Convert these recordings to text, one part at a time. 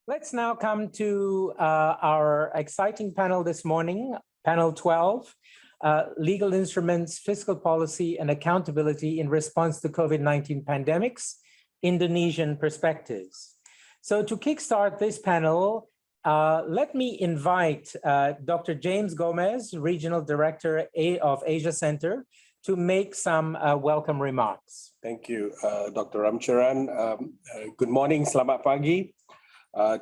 Let's now come to our exciting panel this morning, panel 12, Legal Instruments, Fiscal Policy and Accountability in Response to COVID-19 Pandemics, Indonesian Perspectives. So to kickstart this panel, let me invite Dr. James Gomez, Regional Director of Asia Center, to make some welcome remarks. Thank you, Dr. Ramcharan. Good morning, selamat pagi.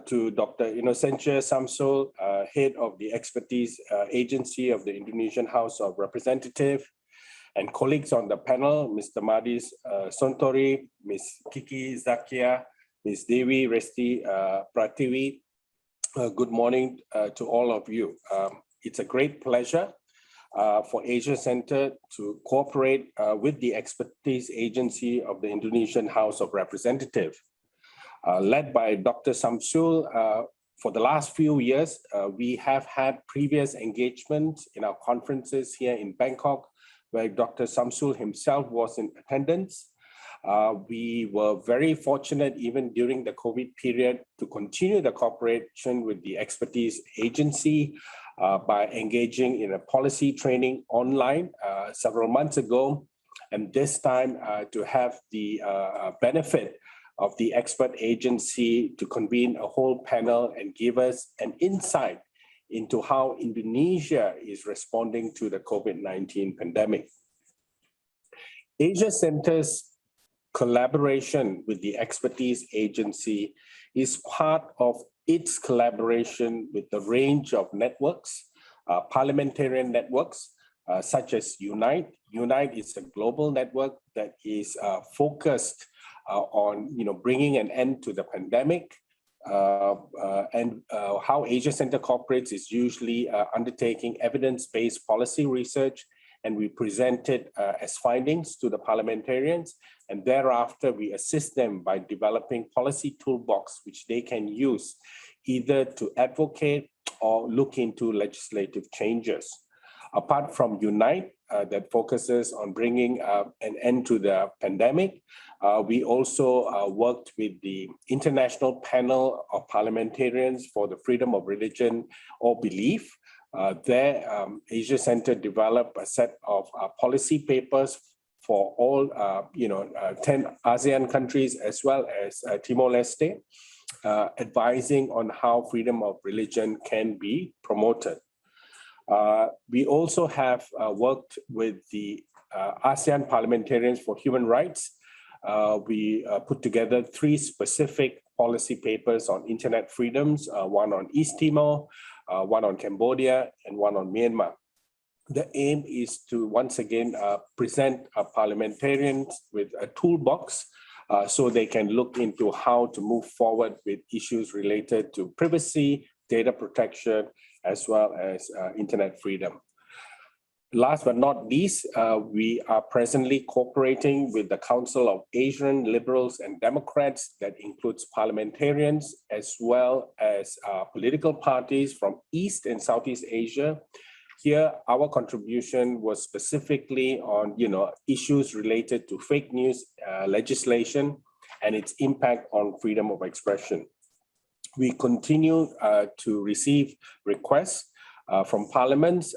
To Dr. Inosentius Samsul, Head of the Expertise Agency of the Indonesian House of Representatives, and colleagues on the panel, Mr. Mardi, Sontori, Ms. Kiki, Zakiah, Ms. Dewi, Resti, Pratiwi. Good morning to all of you. It's a great pleasure for Asia Center to cooperate with the Expertise Agency of the Indonesian House of Representatives. Led by Dr. Samsul, for the last few years, we have had previous engagements in our conferences here in Bangkok, where Dr. Samsul himself was in attendance. We were very fortunate, even during the COVID period, to continue the cooperation with the Expertise Agency by engaging in a policy training online several months ago, and this time to have the benefit of the expert agency to convene a whole panel and give us an insight into how Indonesia is responding to the COVID-19 pandemic. Asia Center's collaboration with the Expertise Agency is part of its collaboration with the range of networks, parliamentarian networks, such as Unite. Unite is a global network that is focused on bringing an end to the pandemic, and how Asia Center cooperates is usually undertaking evidence-based policy research, and we present it as findings to the parliamentarians, and thereafter we assist them by developing policy toolbox which they can use either to advocate or look into legislative changes. Apart from Unite, that focuses on bringing an end to the pandemic, we also worked with the International Panel of Parliamentarians for the Freedom of Religion or Belief. There, Asia Center developed a set of policy papers for all 10 ASEAN countries as well as Timor-Leste, advising on how freedom of religion can be promoted. We also have worked with the ASEAN Parliamentarians for Human Rights. We put together 3 specific policy papers on internet freedoms, one on East Timor, one on Cambodia, and one on Myanmar. The aim is to once again present parliamentarians with a toolbox so they can look into how to move forward with issues related to privacy, data protection, as well as internet freedom. Last but not least, we are presently cooperating with the Council of Asian Liberals and Democrats that includes parliamentarians as well as political parties from East and Southeast Asia. Here, our contribution was specifically on issues related to fake news legislation and its impact on freedom of expression. We continue to receive requests from parliaments,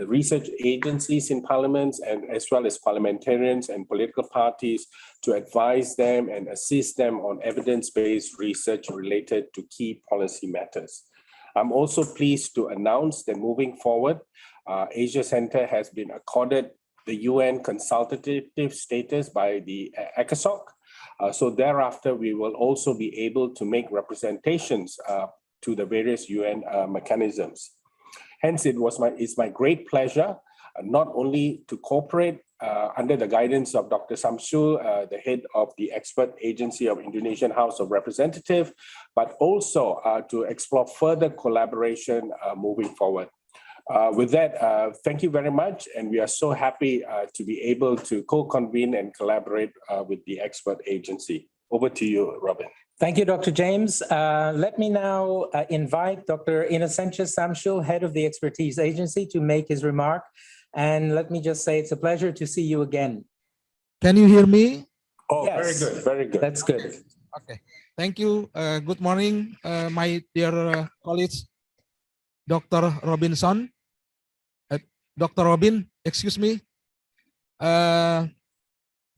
research agencies in parliaments, and as well as parliamentarians and political parties to advise them and assist them on evidence-based research related to key policy matters. I'm also pleased to announce that moving forward, Asia Center has been accorded the UN consultative status by the ECOSOC. So thereafter, we will also be able to make representations to the various UN mechanisms. Hence, it's my great pleasure not only to cooperate under the guidance of Dr. Samsul, the head of the Expert Agency of Indonesian House of Representatives, but also to explore further collaboration moving forward. With that, thank you very much, and we are so happy to be able to co-convene and collaborate with the Expert Agency. Over to you, Robin. Thank you, Dr. James. Let me now invite Dr. Inosentius Samsul, head of the Expertise Agency, to make his remark. And let me just say it's a pleasure to see you again. Can you hear me? Oh, yes. Very good, very good. That's good. Okay, thank you. Good morning, my dear colleagues, Dr. Robinson, Dr. Robin, excuse me,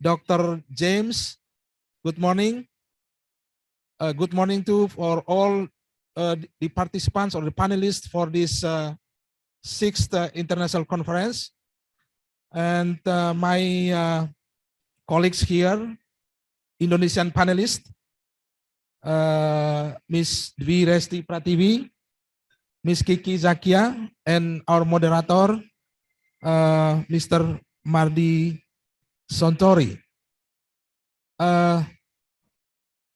Dr. James. Good morning. Good morning to for all the participants or the panelists for this sixth international conference, and my colleagues here, Indonesian panelists, Miss Resti Pratiwi, Miss Kiki, Zakiah, and our moderator, Mr. Mardi Sontori.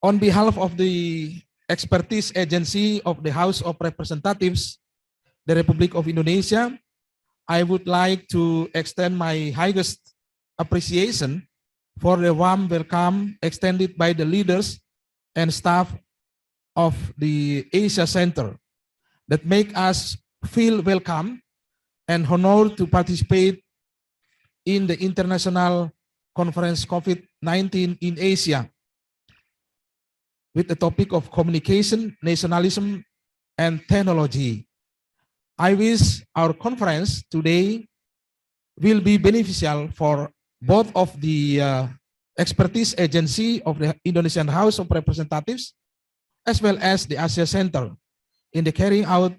On behalf of the expertise agency of the House of Representatives, the Republic of Indonesia, I would like to extend my highest appreciation for the warm welcome extended by the leaders and staff of the Asia Center that make us feel welcome and honored to participate in the International Conference COVID-19 in Asia with the topic of communication, nationalism, and technology. I wish our conference today will be beneficial for both of the expertise agency of the Indonesian House of Representatives as well as the Asia Center in the carrying out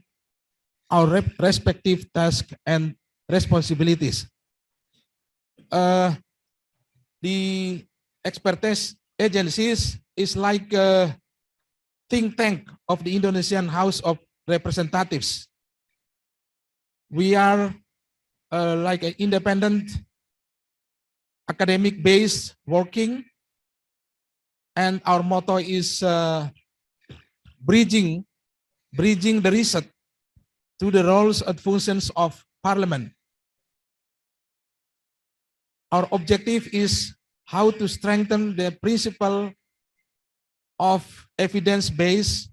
our respective tasks and responsibilities. The expertise agencies is like a think tank of the Indonesian House of Representatives. We are like an independent academic based working, and our motto is bridging the research to the roles and functions of Parliament. Our objective is how to strengthen the principle of evidence-based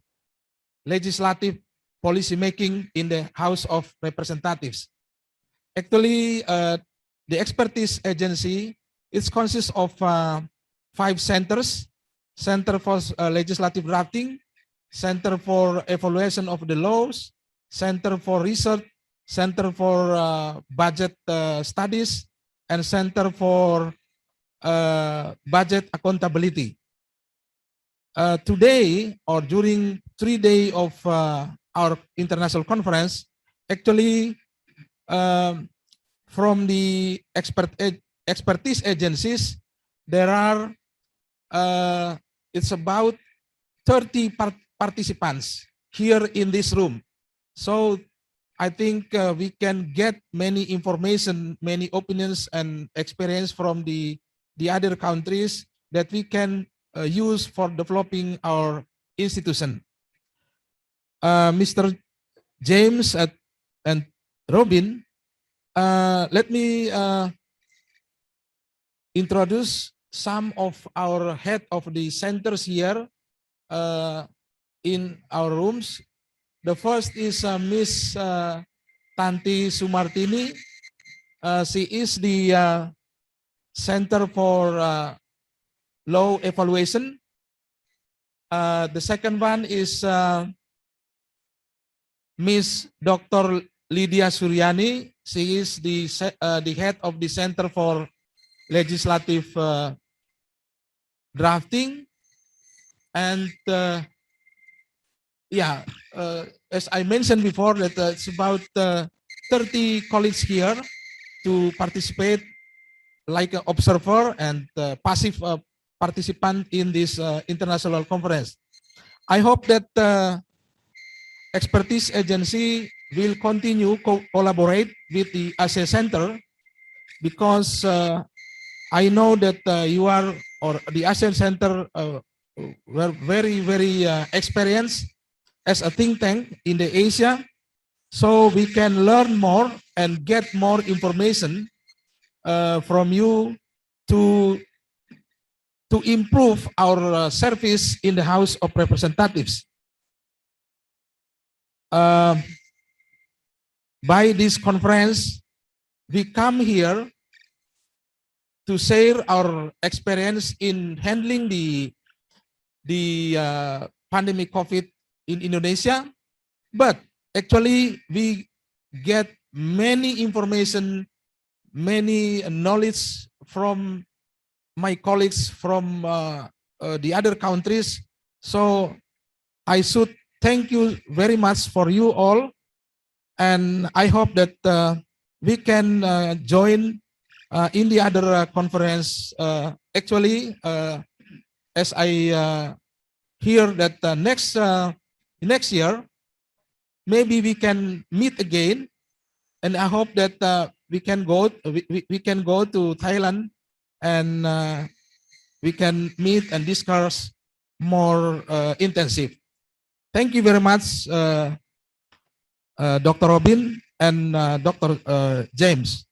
legislative policy making in the House of Representatives. Actually, the expertise agency, it consists of 5 centers: Center for Legislative Drafting, Center for Evaluation of the Laws, Center for Research, Center for Budget Studies, and Center for Budget Accountability. Today, or during 3 days of our international conference, actually from the expertise agencies, there are it's about 30 participants here in this room. So I think we can get many information, many opinions and experience from the other countries that we can use for developing our institution. Mr. James and Robin, let me introduce some of our head of the centers here in our rooms. The first is Miss Tanti Sumartini. She is the Center for Law Evaluation. The second one is Miss Dr. Lydia Suryani. She is the head of the Center for Legislative Drafting. And yeah, as I mentioned before, that it's about 30 colleagues here to participate like an observer and passive participant in this international conference. I hope that expertise agency will continue collaborate with the Asia Center, because I know that you are, or the Asia Center were very experienced as a think tank in the Asia, so we can learn more and get more information from you to improve our service in the House of Representatives. By this conference, we come here to share our experience in handling the the pandemic COVID in Indonesia, but actually we get many information, many knowledge from my colleagues from the other countries. So I should thank you very much for you all, and I hope that we can join in the other conference. Actually, as I hear that next year, maybe we can meet again, and I hope that we can go to Thailand, and we can meet and discuss more intensive. Thank you very much, Dr. Robin and Dr. James.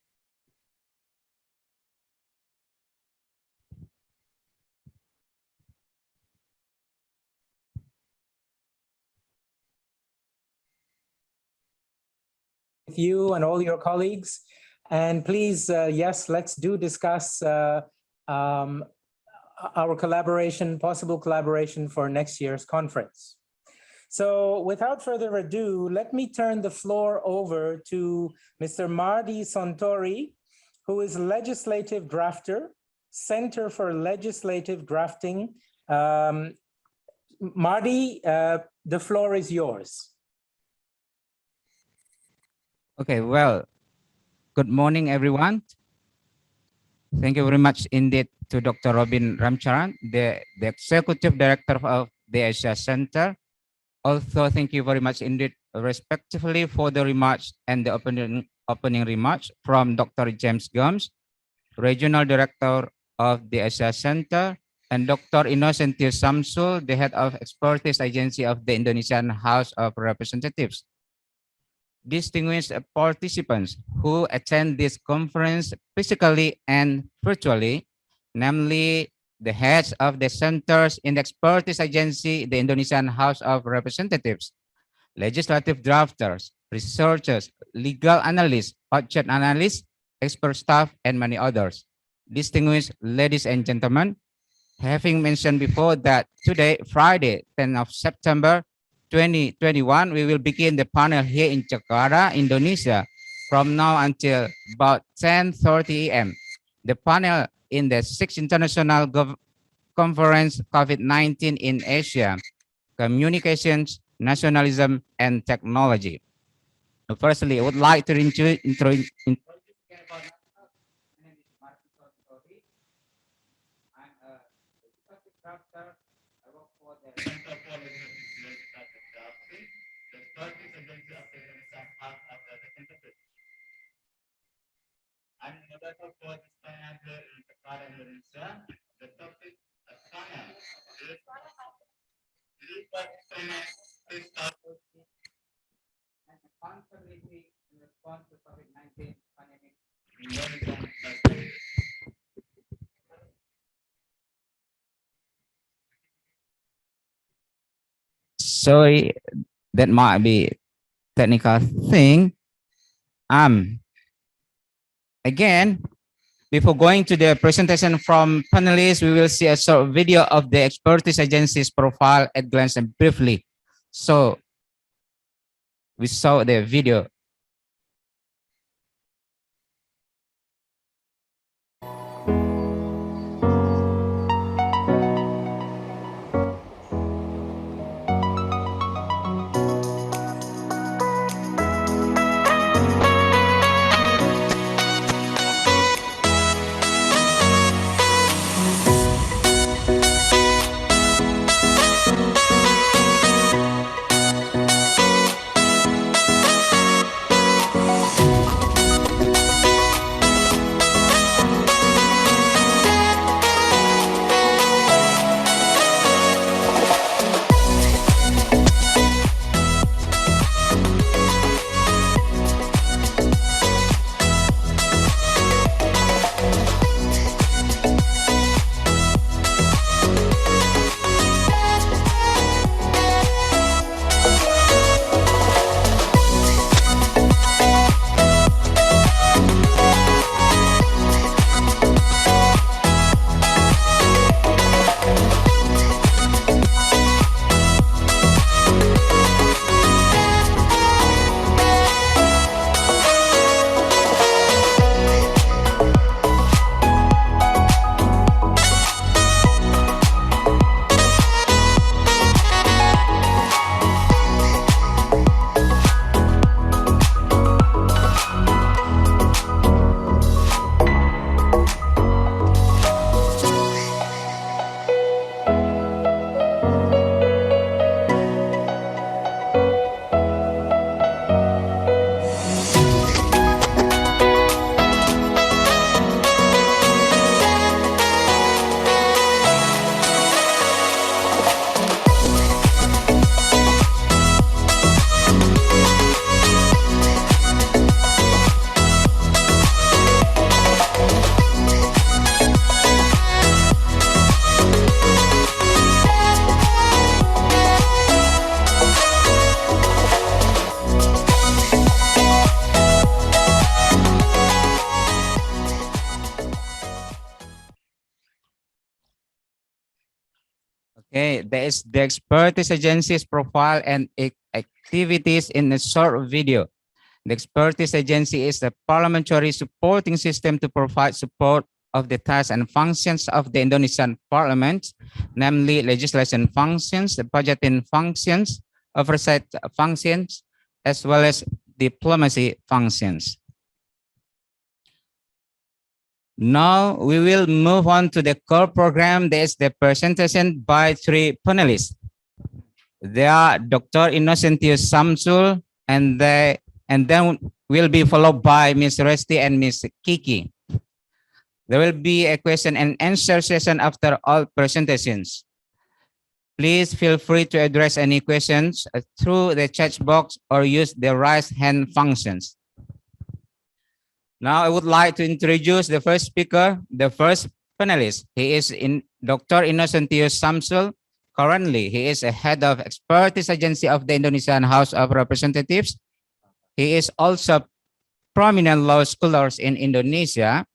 With you and all your colleagues. And please, yes, let's discuss our collaboration, possible collaboration for next year's conference. So without further ado, let me turn the floor over to Mr. Mardi Sontori, who is legislative drafter, Center for Legislative Drafting. Mardi, the floor is yours. Okay, well, good morning, everyone. Thank you very much indeed to Dr. Robin Ramcharan, the Executive Director of the Asia Center. Also, thank you very much indeed, respectively, for the remarks and the opening remarks from Dr. James Gomes, Regional Director of the Asia Center, and Dr. Inosentius Samsul, the Head of Expertise Agency of the Indonesian House of Representatives. Distinguished participants who attend this conference physically and virtually, namely the heads of the centers in the expertise agency, the Indonesian House of Representatives, legislative drafters, researchers, legal analysts, object analysts, expert staff, and many others. Distinguished ladies and gentlemen, having mentioned before that today, Friday, 10th of September, 2021, we will begin the panel here in Jakarta, Indonesia, from now until about 10:30 a.m. The panel in the 6th International Conference COVID-19 in Asia, Communications, Nationalism, and Technology. Firstly, I would like to introduce I'm the moderator for this panel here in Jakarta, Indonesia. The topic of panel is legal and accountability in response to COVID-19 pandemic in Indonesian society. Sorry, that might be technical thing. Again, before going to the presentation from panelists, we will see a short video of the expertise agency's profile at glance and briefly. So we saw the video. Okay, there is the expertise agency's profile and activities in a short video. The expertise agency is the parliamentary supporting system to provide support of the tasks and functions of the Indonesian parliament, namely legislation functions, the budgeting functions, oversight functions, as well as diplomacy functions. Now we will move on to the core program. There is the presentation by three panelists. They are Dr. Inosentius Samsul, and then will be followed by Ms. Resti and Ms. Kiki. There will be a question and answer session after all presentations. Please feel free to address any questions through the chat box or use the raise hand functions. Now I would like to introduce the first speaker, the first panelist. He is Dr. Inosentius Samsul. Currently, he is a head of expertise agency of the Indonesian House of Representatives. He is also prominent law scholars in Indonesia.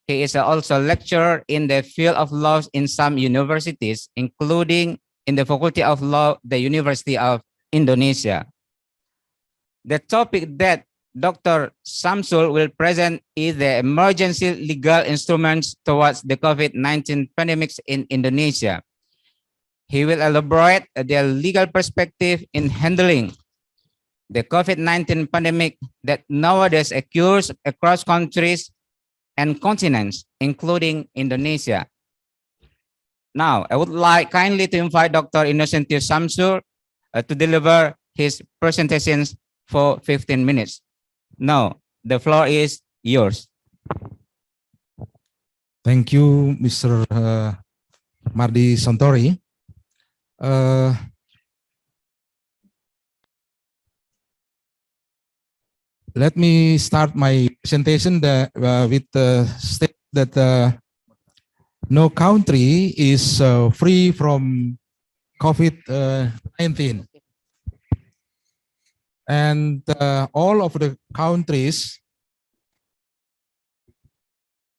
He is also lecturer in the field of law in some universities, including in the Faculty of Law, the University of Indonesia. The topic that Dr. Samsul will present is the emergency legal instruments towards the COVID-19 pandemics in Indonesia. He will elaborate the legal perspective in handling the COVID-19 pandemic that nowadays occurs across countries and continents, including Indonesia. Now, I would like kindly to invite Dr. Inosentius Samsul to deliver his presentations for 15 minutes. Now, the floor is yours. Thank you, Mr. Mardi Sontori. Let me start my presentation with the state that no country is free from COVID-19. And all of the countries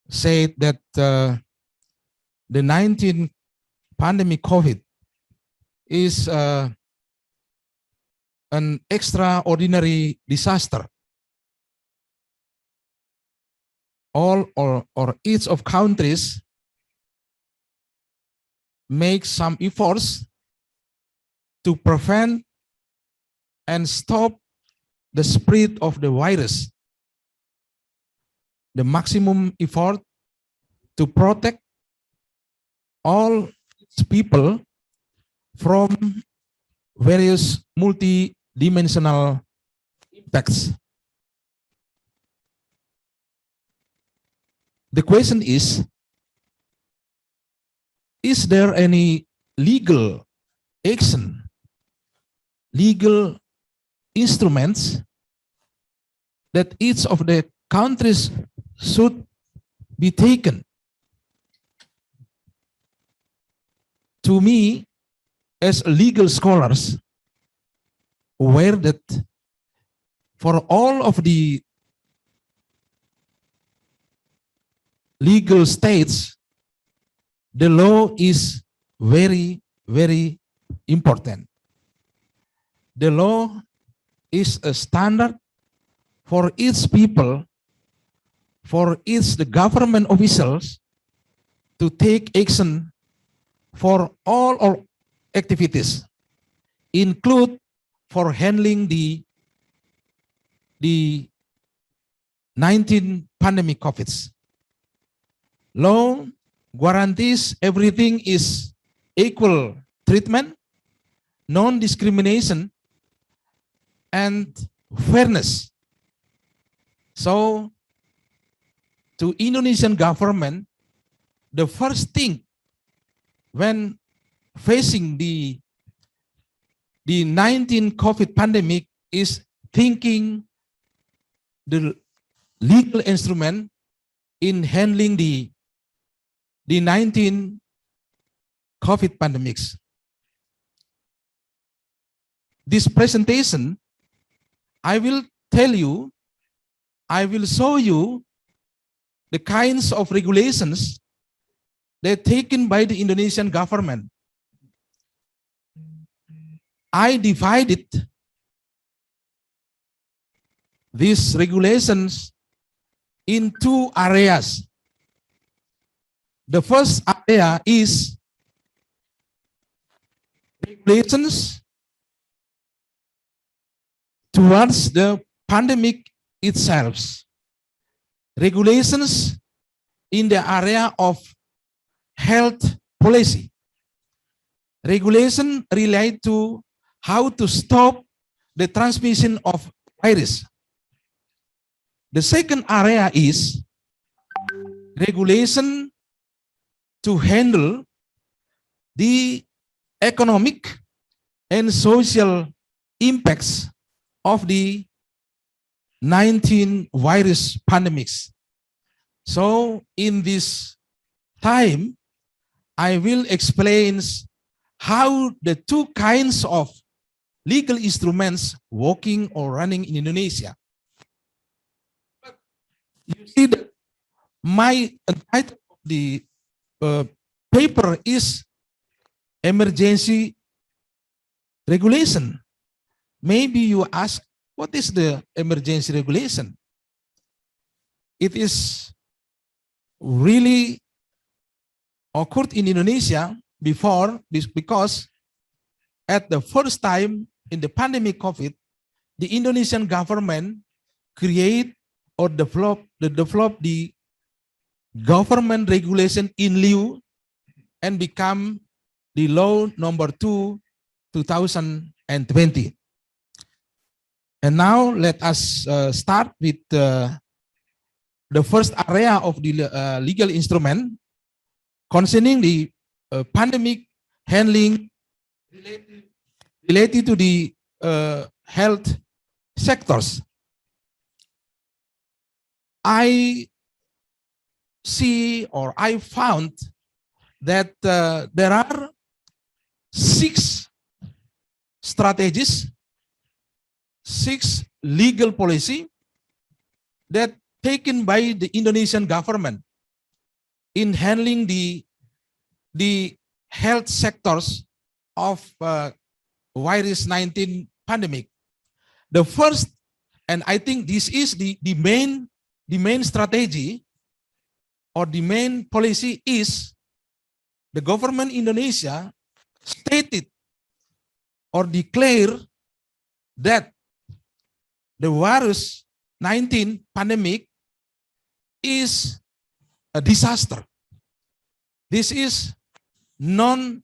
say that the 19 pandemic COVID is an extraordinary disaster. All or each of countries make some efforts to prevent and stop the spread of the virus. The maximum effort to protect all people from various multi-dimensional impacts. The question is there any legal action, legal instruments that each of the countries should be taken? To me, as legal scholars, aware that for all of the legal states, the law is very, very important. The law is a standard for each people, for each the government officials to take action for all our activities, include for handling the 19 pandemic COVIDs. Law guarantees everything is equal treatment, non-discrimination, and fairness. So, to Indonesian government, the first thing when facing the 19 COVID pandemic is thinking the legal instrument in handling the 19 COVID pandemics. This presentation, I will tell you, I will show you the kinds of regulations that are taken by the Indonesian government I divided these regulations in two areas. The first area is regulations towards the pandemic itself. Regulations in the area of health policy. Regulation relate to how to stop the transmission of virus. The second area is regulation to handle the economic and social impacts of the 19 virus pandemics. So in this time, I will explain how the two kinds of legal instruments working or running in Indonesia. You see that my title of the paper is emergency regulation. Maybe you ask, what is the emergency regulation? It is really occurred in Indonesia before this because at the first time in the pandemic COVID, the Indonesian government create or develop the government regulation in lieu and become the law number 2, 2020. And now let us start with the first area of the legal instrument concerning the pandemic handling related to the health sectors. I see or I found that there are 6 strategies, 6 legal policy that taken by the Indonesian government in handling the health sectors of virus 19 pandemic. The first, and I think this is the main strategy or the main policy is the government Indonesia stated or declared that the virus 19 pandemic is a disaster. This is non-natural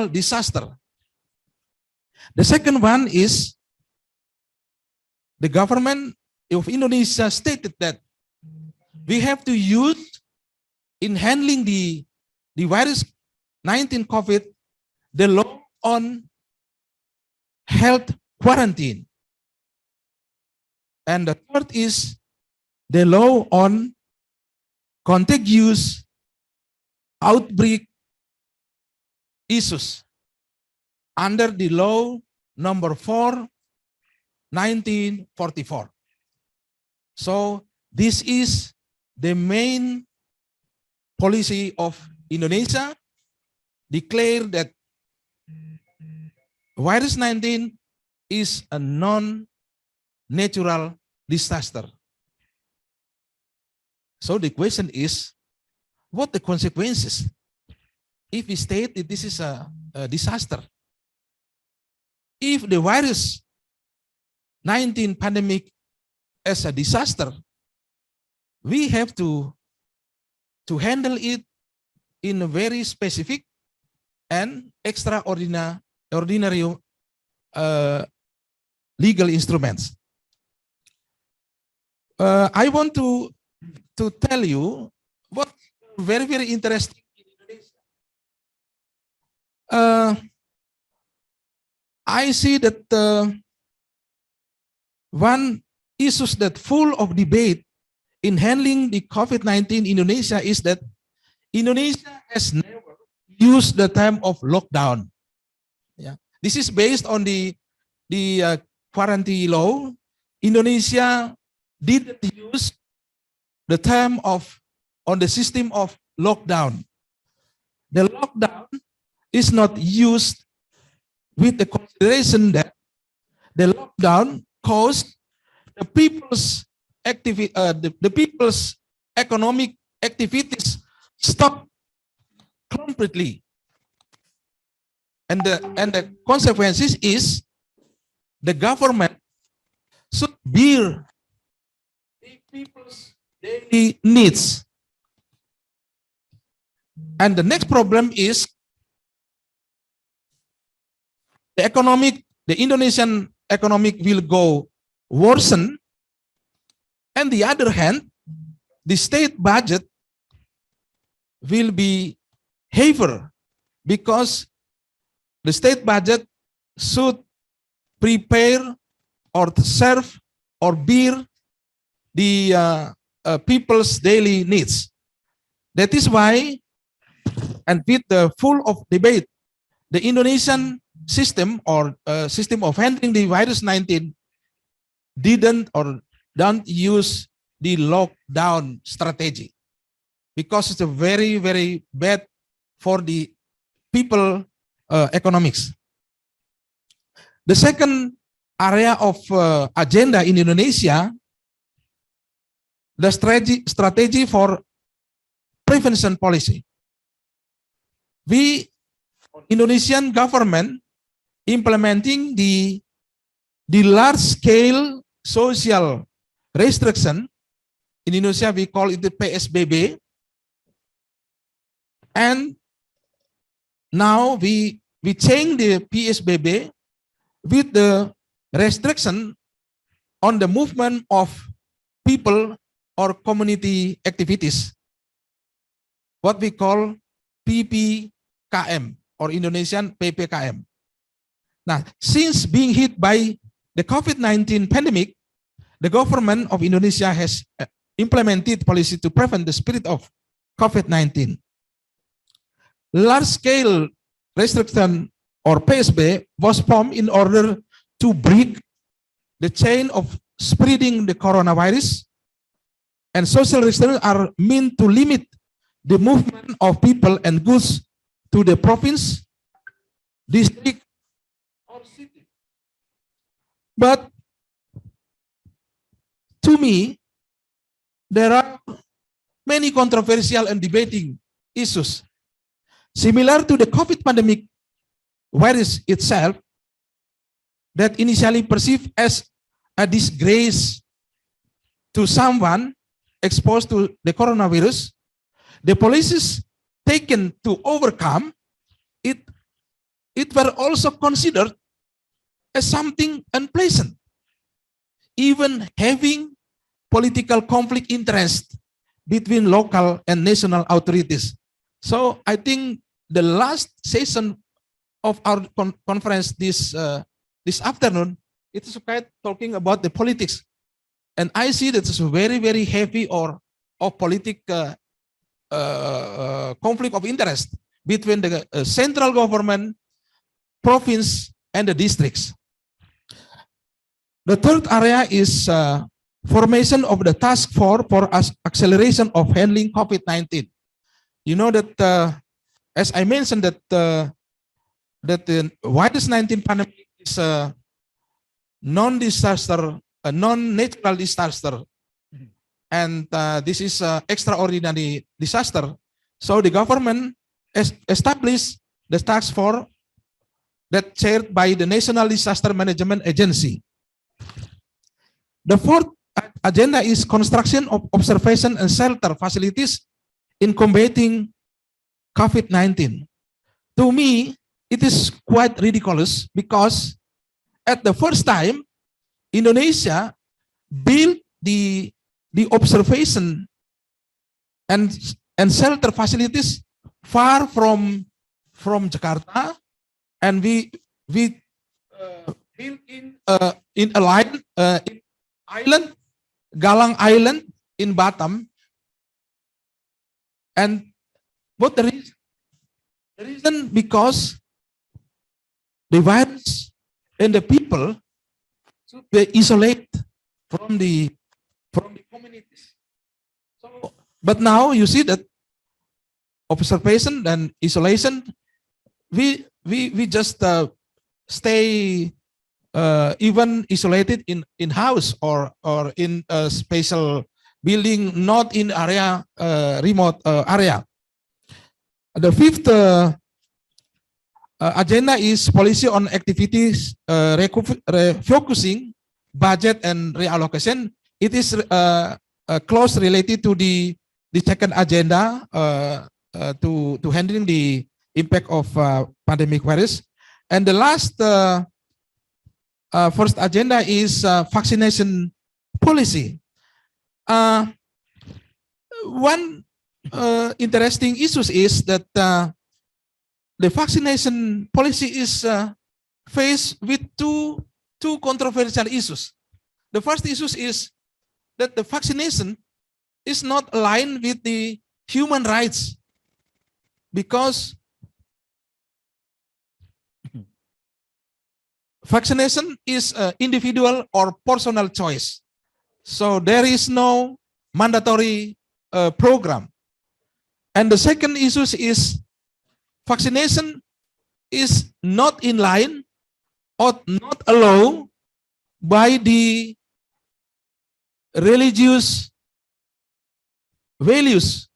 disaster. The second one is the government of Indonesia stated that we have to use in handling the virus 19 COVID, the law on health quarantine. And the third is the law on contagious outbreak issues under the law number 4, 1944. So this is the main policy of Indonesia, declare that virus 19 is a non-natural disaster. So the question is, what the consequences if we state that this is a disaster? If the virus 19 pandemic as a disaster, we have to handle it in a very specific and extraordinary legal instruments. I want to tell you what very interesting in Indonesia. I see that one issue that full of debate in handling the COVID-19 in Indonesia is that Indonesia has never used the term of lockdown. Yeah, this is based on the quarantine law. Indonesia didn't use the term on the system of lockdown. The lockdown is not used with the consideration that the lockdown caused the people's the people's economic activities stop completely, and the consequences is the government should bear the people's daily needs. And the next problem is the Indonesian economic will go worsen. And the other hand, the state budget will be heavier because the state budget should prepare or serve or bear the people's daily needs. That is why, and with the full of debate, the Indonesian system or system of handling the virus 19 didn't or don't use the lockdown strategy because it's a very, very bad for the people economics. The second area of agenda in Indonesia, the strategy for prevention policy. We, Indonesian government, implementing the large-scale social restriction. In Indonesia, we call it the PSBB. And now we change the PSBB with the restriction on the movement of people or community activities, what we call PPKM or Indonesian PPKM. Now, since being hit by the COVID-19 pandemic, the government of Indonesia has implemented policy to prevent the spread of COVID-19. Large-scale restriction or PSB was formed in order to break the chain of spreading the coronavirus, and social restrictions are meant to limit the movement of people and goods to the province, district, or city. But to me, there are many controversial and debating issues. Similar to the COVID pandemic virus itself, that initially perceived as a disgrace to someone exposed to the coronavirus, the policies taken to overcome it were also considered as something unpleasant, even having political conflict interest between local and national authorities. So I think the last session of our conference this afternoon, it is quite talking about the politics, and I see that it's very, very heavy or of political conflict of interest between the central government, province, and the districts. The third area is formation of the task force for acceleration of handling COVID-19. You know that, as I mentioned, that the virus 19 pandemic is a non-disaster, a non-natural disaster, and this is an extraordinary disaster. So the government established the task force that chaired by the National Disaster Management Agency. The fourth agenda is construction of observation and shelter facilities in combating COVID-19. To me, it is quite ridiculous because at the first time, Indonesia built the observation and shelter facilities far from Jakarta, and we built in island, Galang Island in Batam. And what the reason? The reason because the virus and the people should be isolated from the communities. So, but now you see that observation and isolation, we just stay even isolated in house or in a special building, not in area remote area. The fifth agenda is policy on activities refocusing budget and reallocation. It is close related to the second agenda to handling the impact of pandemic virus. And the last first agenda is vaccination policy. One interesting issue is that the vaccination policy is faced with two controversial issues. The first issue is that the vaccination is not aligned with the human rights because vaccination is individual or personal choice. So there is no mandatory program. And the second issue is vaccination is not in line or not allowed by the religious values.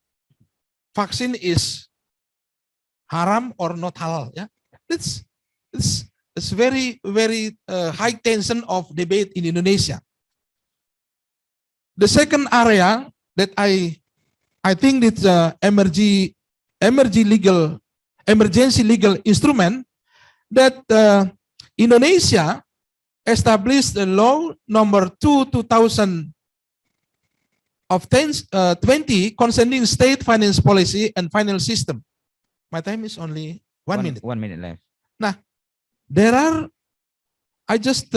Vaccine is haram or not halal. Yeah, it's very high tension of debate in Indonesia. The second area that I think it's emergency legal instrument that Indonesia established the law number 2/2000 of 20 concerning state finance policy and final system. My time is only 1 minute. 1 minute left. Nah, I just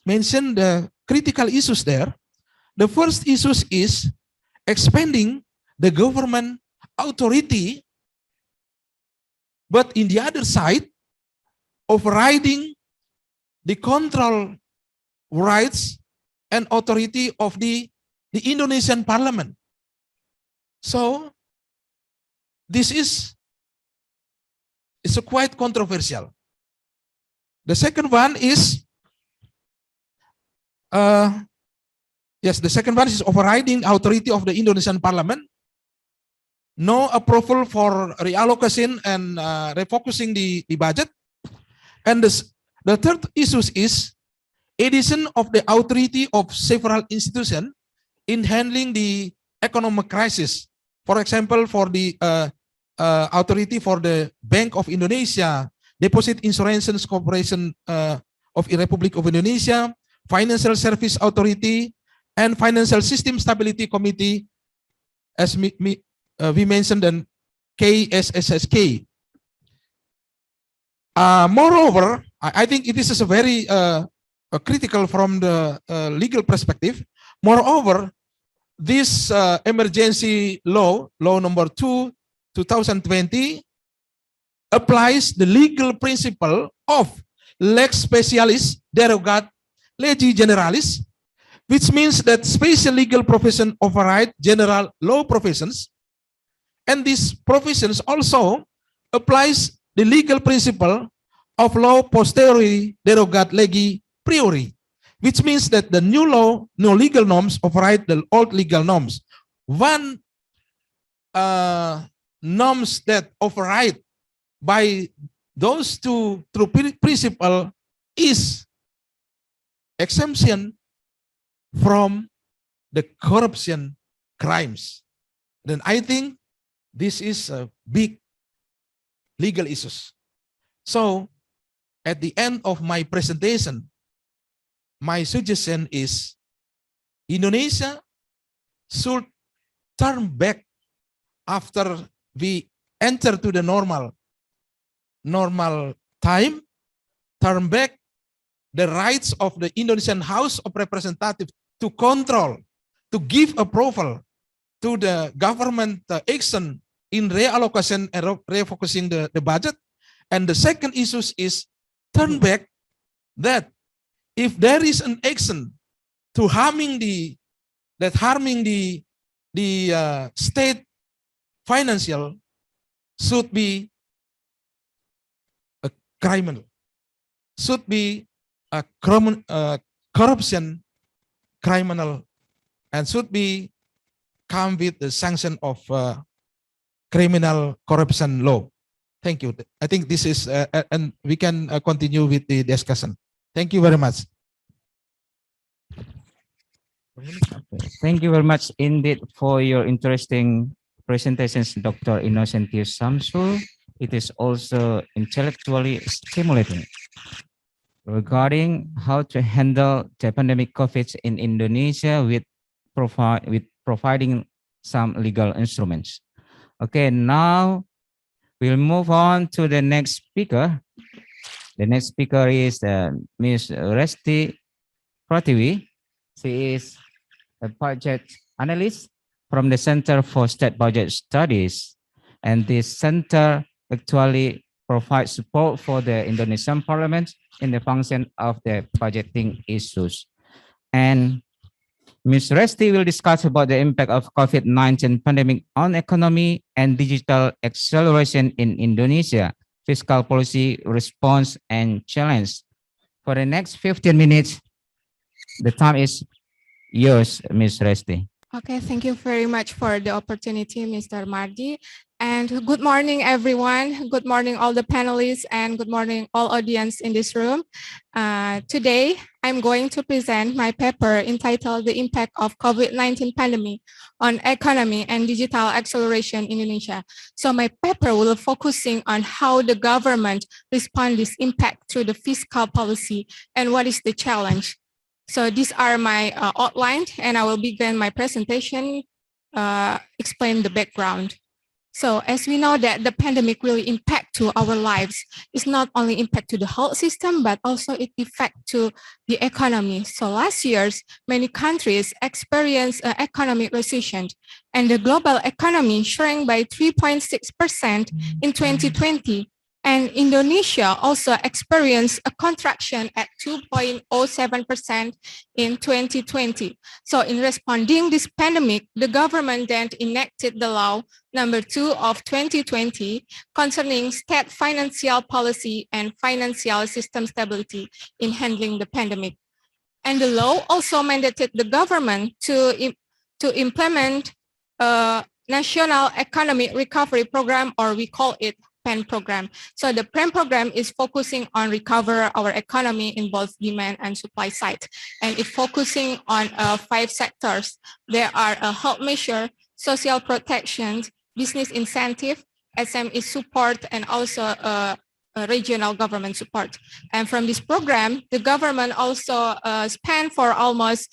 mentioned the critical issues there. The first issue is expanding the government authority, but in the other side, overriding the control rights and authority of the Indonesian parliament. So this is quite controversial. The second one is the second one is overriding authority of the Indonesian parliament. No approval for reallocation and refocusing the budget. And the third issue is addition of the authority of several institutions in handling the economic crisis. For example, for the authority for the Bank of Indonesia, Deposit Insurance Corporation of the Republic of Indonesia, Financial Service Authority, and Financial System Stability Committee, as we mentioned, and KSSSK. Moreover, I think it is a very critical from the legal perspective. Moreover, this emergency law number 2/2020, applies the legal principle of lex specialis derogat legi generalis, which means that special legal profession override general law professions. And these provisions also applies the legal principle of law posteriori derogat legi priori, which means that the new law, new legal norms override the old legal norms. One norms that override by those two principles is exemption from the corruption crimes. Then I think this is a big legal issues. So at the end of my presentation, my suggestion is Indonesia should turn back after we enter to the normal time, turn back the rights of the Indonesian House of Representatives to control, to give approval to the government action in reallocation and refocusing the budget. And the second issue is turn back that if there is an action to harming the state financial, should be a criminal. should be a corruption criminal and should be come with the sanction of criminal corruption law. Thank you. I think this is, and we can continue with the discussion. Thank you very much. Thank you very much indeed for your interesting presentations, Dr. Inosentius Samsul. It is also intellectually stimulating regarding how to handle the pandemic COVID in Indonesia with providing some legal instruments. Okay, now we'll move on to the next speaker. The next speaker is Ms. Resti Pratiwi. She is a budget analyst from the Center for State Budget Studies. And this center actually provides support for the Indonesian Parliament in the function of the budgeting issues. And Ms. Resti will discuss about the impact of COVID-19 pandemic on economy and digital acceleration in Indonesia, fiscal policy response and challenge. For the next 15 minutes, the time is yours, Ms. Resti. Okay, thank you very much for the opportunity, Mr. Mardi. And good morning, everyone. Good morning, all the panelists, and good morning, all audience in this room. Today, I'm going to present my paper entitled The Impact of COVID-19 Pandemic on Economy and Digital Acceleration in Indonesia. So my paper will focusing on how the government respond this impact through the fiscal policy and what is the challenge. So these are my outline, and I will begin my presentation, explain the background. So as we know that the pandemic really impact to our lives, it's not only impact to the health system, but also it affect to the economy. So last year, many countries experienced an economic recession, and the global economy shrank by 3.6% in 2020. And Indonesia also experienced a contraction at 2.07% in 2020. So in responding this pandemic, the government then enacted the law number 2 of 2020 concerning state financial policy and financial system stability in handling the pandemic. And the law also mandated the government to implement a National Economic Recovery Program, or we call it PEN program. So the PEN program is focusing on recover our economy in both demand and supply side. And it's focusing on 5 sectors. There are a health measure, social protection, business incentive, SME support, and also a regional government support. And from this program, the government also spent for almost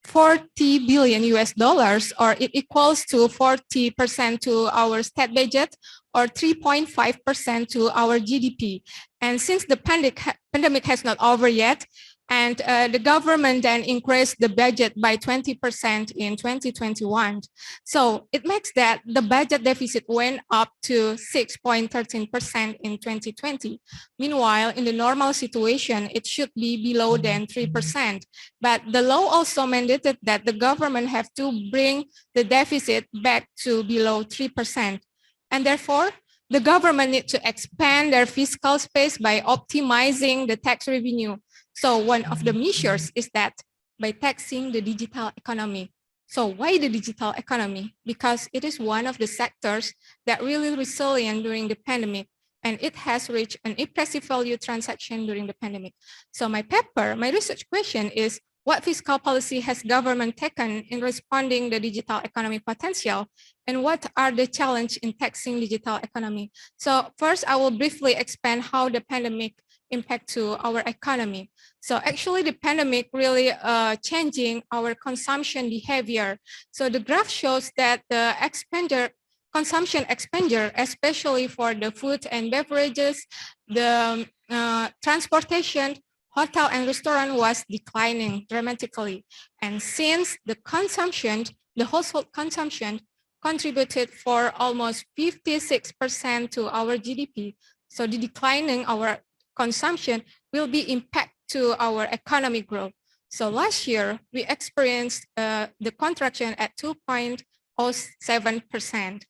40 billion US dollars, or it equals to 40% to our state budget, or 3.5% to our GDP. And since the pandemic has not over yet, and the government then increased the budget by 20% in 2021. So it makes that the budget deficit went up to 6.13% in 2020. Meanwhile, in the normal situation, it should be below than 3%. But the law also mandated that the government have to bring the deficit back to below 3%. And therefore, the government needs to expand their fiscal space by optimizing the tax revenue. So one of the measures is that by taxing the digital economy. So why the digital economy? Because it is one of the sectors that really resilient during the pandemic, and it has reached an impressive value transaction during the pandemic. So my paper, my research question is, what fiscal policy has government taken in responding the digital economy potential, and what are the challenges in taxing digital economy? So first, I will briefly expand how the pandemic impact to our economy. So actually the pandemic really changing our consumption behavior. So the graph shows that the consumption expenditure, especially for the food and beverages, the transportation, hotel and restaurant was declining dramatically. And since the consumption, the household consumption contributed for almost 56% to our GDP. So the declining our consumption will be impact to our economic growth. So last year, we experienced the contraction at 2.07%.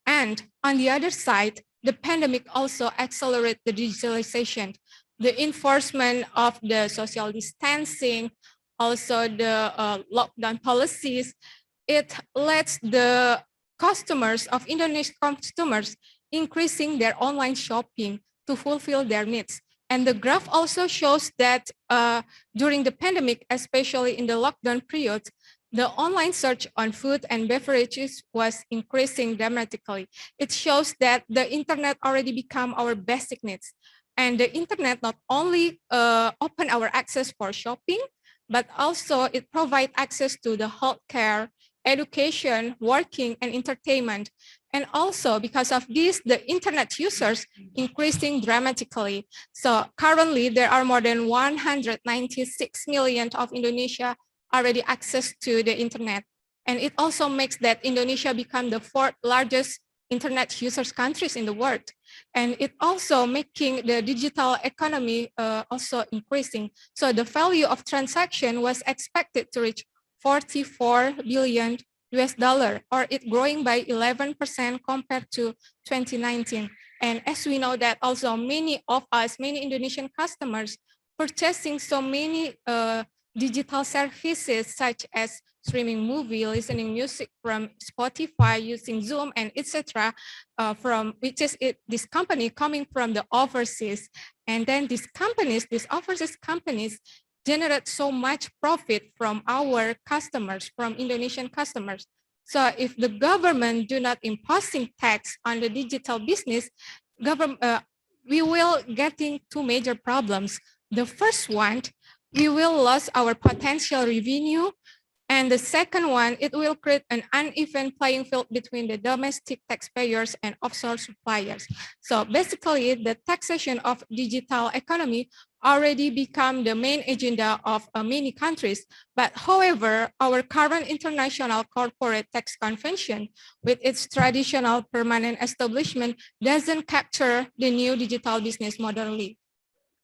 And on the other side, the pandemic also accelerated the digitalization. the enforcement of the social distancing, also the lockdown policies, it lets the customers of Indonesian customers increasing their online shopping to fulfill their needs. And the graph also shows that during the pandemic, especially in the lockdown period, the online search on food and beverages was increasing dramatically. It shows that the internet already become our basic needs. And the internet not only open our access for shopping, but also it provide access to the healthcare, education, working, and entertainment. And also because of this, the internet users increasing dramatically. So currently there are more than 196 million of Indonesia already access to the internet. And it also makes that Indonesia become the fourth largest internet users countries in the world. And it also making the digital economy also increasing. So the value of transaction was expected to reach 44 billion US dollar, or it growing by 11% compared to 2019. And as we know that also many of us, many Indonesian customers purchasing so many digital services such as streaming movie, listening music from Spotify, using Zoom, and etc. From which is this company coming from the overseas, and then these companies, these overseas companies, generate so much profit from our customers, from Indonesian customers. So if the government do not imposing tax on the digital business, we will getting two major problems. The first one, we will lose our potential revenue. And the second one, it will create an uneven playing field between the domestic taxpayers and offshore suppliers. So basically, the taxation of digital economy already become the main agenda of many countries. But however, our current international corporate tax convention with its traditional permanent establishment doesn't capture the new digital business model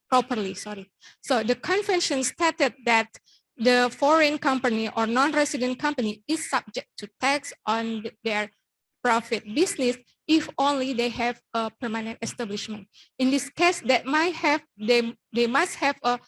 properly. So the convention stated that the foreign company or non-resident company is subject to tax on their profit business if only they have a permanent establishment. In this case, they must have a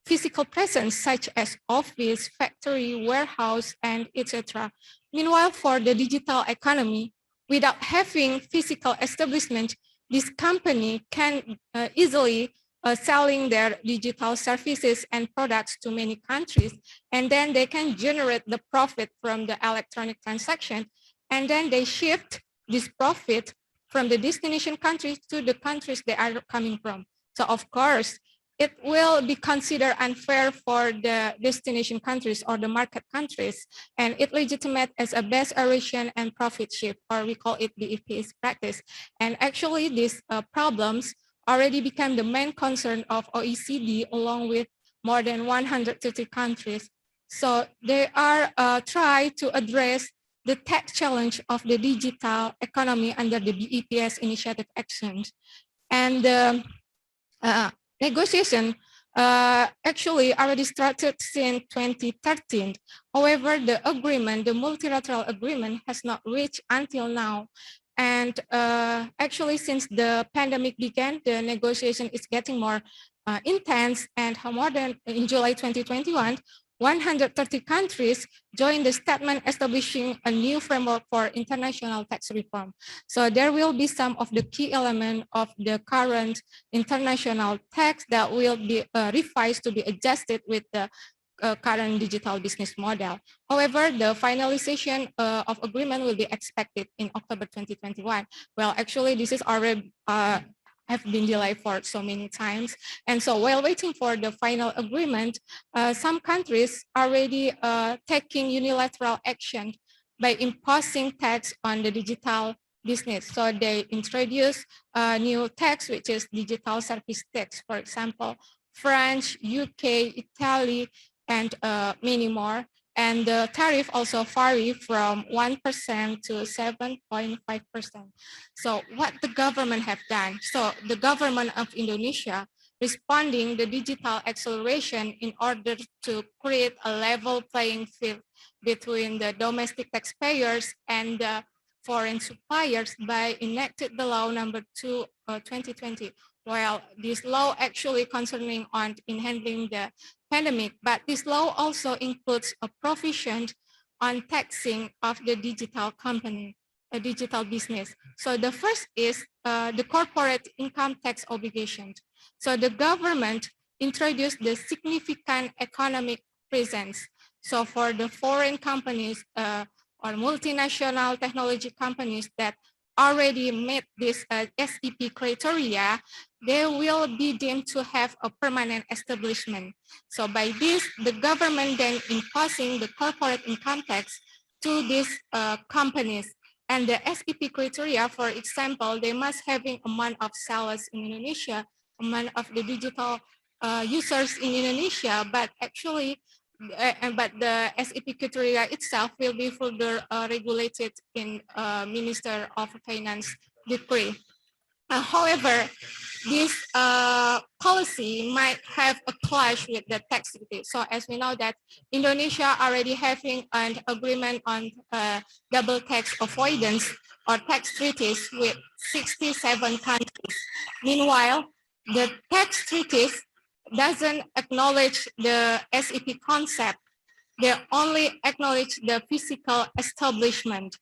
physical presence such as office, factory, warehouse, and etc. Meanwhile, for the digital economy, without having physical establishment, this company can easily selling their digital services and products to many countries, and then they can generate the profit from the electronic transaction, and then they shift this profit from the destination countries to the countries they are coming from. So of course, it will be considered unfair for the destination countries or the market countries, and it legitimate as a best erosion and profit shift, or we call it the EPS practice. And actually these problems already became the main concern of OECD along with more than 130 countries. So they are trying to address the tech challenge of the digital economy under the BEPS initiative actions. And the negotiation actually already started since 2013. However, the agreement, the multilateral agreement has not reached until now. And actually, since the pandemic began, the negotiation is getting more intense, and more than in July 2021, 130 countries joined the statement establishing a new framework for international tax reform. So there will be some of the key elements of the current international tax that will be revised to be adjusted with the current digital business model. However, the finalization of agreement will be expected in October 2021. Well, actually, this is already have been delayed for so many times. And so while waiting for the final agreement, some countries are already taking unilateral action by imposing tax on the digital business. So they introduce a new tax, which is digital service tax, for example, France, UK, Italy, and many more. And the tariff also vary from 1% to 7.5%. So what the government have done? So the government of Indonesia responding the digital acceleration in order to create a level playing field between the domestic taxpayers and the foreign suppliers by enacted the law number 2, 2020. Well, this law actually concerning on in handling the pandemic, but this law also includes a provision on taxing of the digital company, a digital business. So the first is the corporate income tax obligation. So the government introduced the significant economic presence. So for the foreign companies or multinational technology companies that already met this SEP criteria, they will be deemed to have a permanent establishment. So by this, the government then imposing the corporate income tax to these companies. And the SEP criteria, for example, they must having amount of sales in Indonesia, amount of the digital users in Indonesia, but actually, but the SEP criteria itself will be further regulated in Minister of Finance decree. However, this policy might have a clash with the tax treaty. So as we know that Indonesia already having an agreement on double tax avoidance or tax treaties with 67 countries. Meanwhile, the tax treaties doesn't acknowledge the SEP concept. They only acknowledge the physical establishment.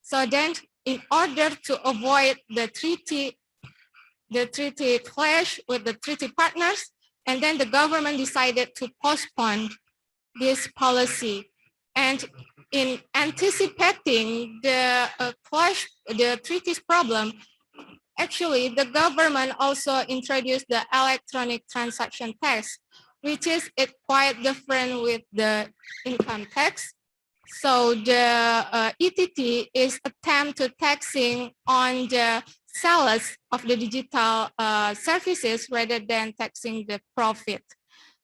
So then, in order to avoid the treaty clash with the treaty partners, and then the government decided to postpone this policy. And in anticipating the clash, the treaties problem, actually the government also introduced the electronic transaction tax, which is quite different with the income tax. So the ETT is attempt to taxing on the sales of the digital services rather than taxing the profit.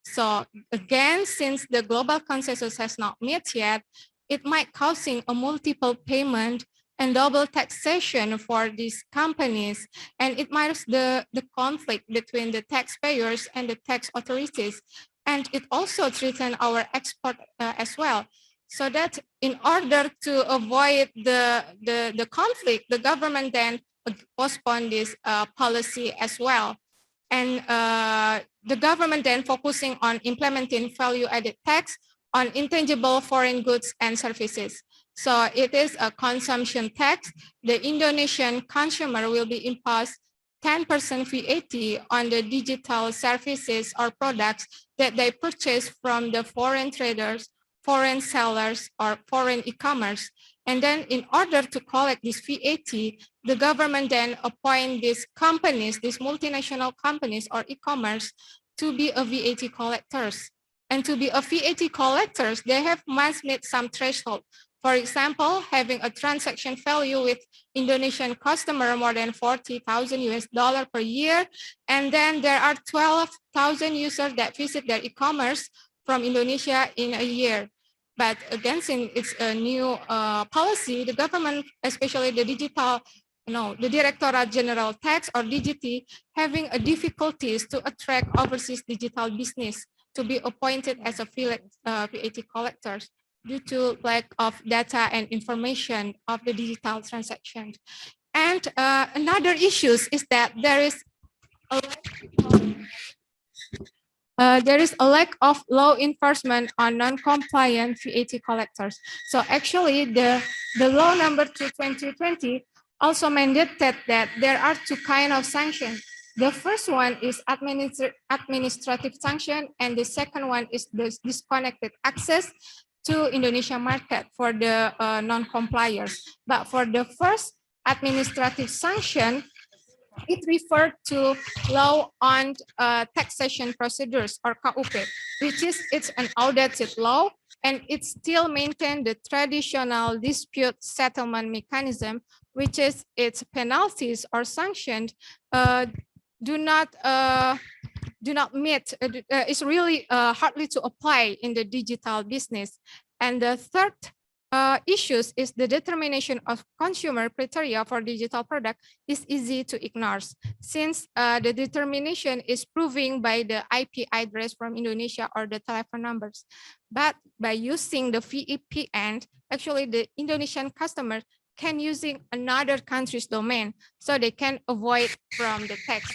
So again, since the global consensus has not met yet, it might causing a multiple payment and double taxation for these companies. And it might the conflict between the taxpayers and the tax authorities. And it also threatens our export as well. So that in order to avoid the conflict, the government then postponed this policy as well. And the government then focusing on implementing value-added tax on intangible foreign goods and services. So it is a consumption tax. The Indonesian consumer will be imposed 10% VAT on the digital services or products that they purchase from the foreign traders, foreign sellers, or foreign e-commerce. And then in order to collect this VAT, the government then appoint these companies, these multinational companies or e-commerce to be a VAT collectors. And to be a VAT collectors, they must meet some threshold. For example, having a transaction value with Indonesian customer more than 40,000 US dollar per year. And then there are 12,000 users that visit their e-commerce from Indonesia in a year. But again, since it's a new policy, the government, especially the digital, the Directorate General Tax or DGT, having a difficulties to attract overseas digital business to be appointed as a VAT collectors due to lack of data and information of the digital transactions. And another issue is that there is a lack of law enforcement on non-compliant VAT collectors. So actually, the law number 2 2020 also mandated that there are two kinds of sanctions. The first one is administrative sanction, and the second one is the disconnected access to Indonesia market for the non-compliers. But for the first administrative sanction, it referred to law on taxation procedures or KUP, which is it's an outdated law, and it still maintains the traditional dispute settlement mechanism, which is its penalties or sanctions do not meet. It's really hardly to apply in the digital business. And the third issues is the determination of consumer criteria for digital product is easy to ignore, since the determination is proving by the IP address from Indonesia or the telephone numbers. But by using the VPN, actually the Indonesian customers can using another country's domain, so they can avoid from the tax.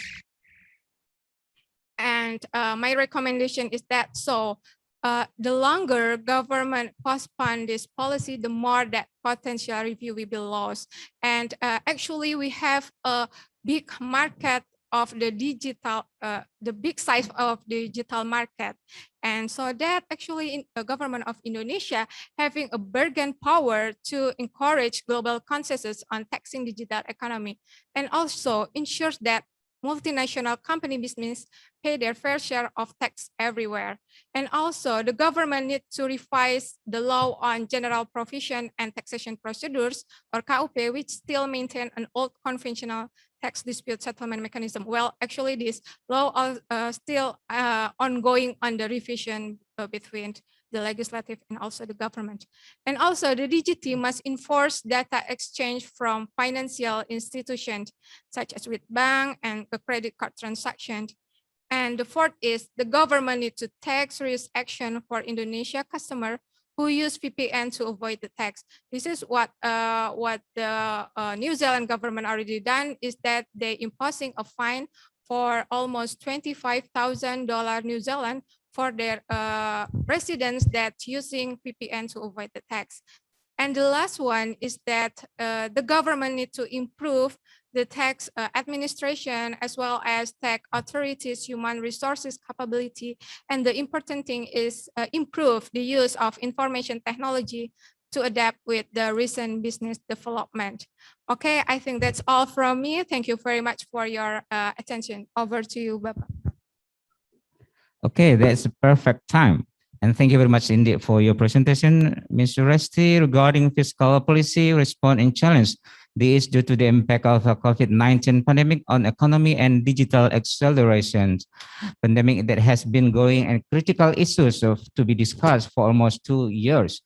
And my recommendation is that the longer government postpone this policy, the more that potential review will be lost. And actually, we have a big market of the digital, the big size of the digital market. And so that actually in the government of Indonesia having a bargain power to encourage global consensus on taxing digital economy, and also ensures that multinational company business pay their fair share of tax everywhere. And also the government needs to revise the law on general provision and taxation procedures, or KUP, which still maintain an old conventional tax dispute settlement mechanism. Well, actually this law are still ongoing on the revision between the legislative and also the government. And also the DGT must enforce data exchange from financial institutions, such as with bank and the credit card transactions. And the fourth is the government needs to take serious action for Indonesia customer who use VPN to avoid the tax. This is what the New Zealand government already done, is that they imposing a fine for almost $25,000 New Zealand for their residents that using VPN to avoid the tax. And the last one is that the government need to improve the tax administration as well as tax authorities' human resources capability. And the important thing is improve the use of information technology to adapt with the recent business development. Okay, I think that's all from me. Thank you very much for your attention. Over to you, Bapak. Okay, that's a perfect time. And thank you very much indeed for your presentation, Mr. Resti, regarding fiscal policy response and challenge. This is due to the impact of the COVID-19 pandemic on economy and digital acceleration. Pandemic that has been going and critical issues to be discussed for almost 2 years.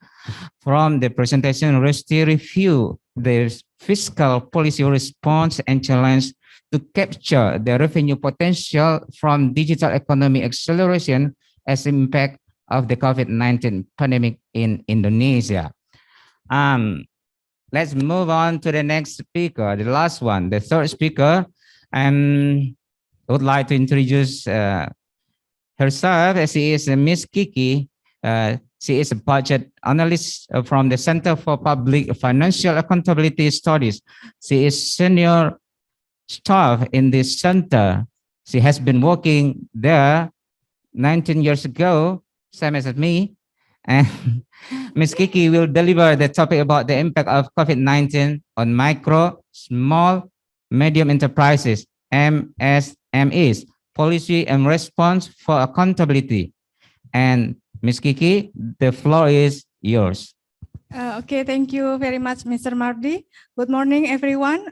From the presentation, Resti review the fiscal policy response and challenge to capture the revenue potential from digital economy acceleration as impact of the COVID-19 pandemic in Indonesia. Let's move on to the next speaker, the last one, the third speaker. I would like to introduce herself. She is Miss Kiki. She is a budget analyst from the Center for Public Financial Accountability Studies. She is senior staff in this center. She has been working there 19 years ago, same as me. And Ms. Kiki will deliver the topic about the impact of COVID-19 on micro, small, medium enterprises, MSMEs, policy and response for accountability. And Ms. Kiki, the floor is yours. Okay, thank you very much, Mr. Mardi. Good morning, everyone.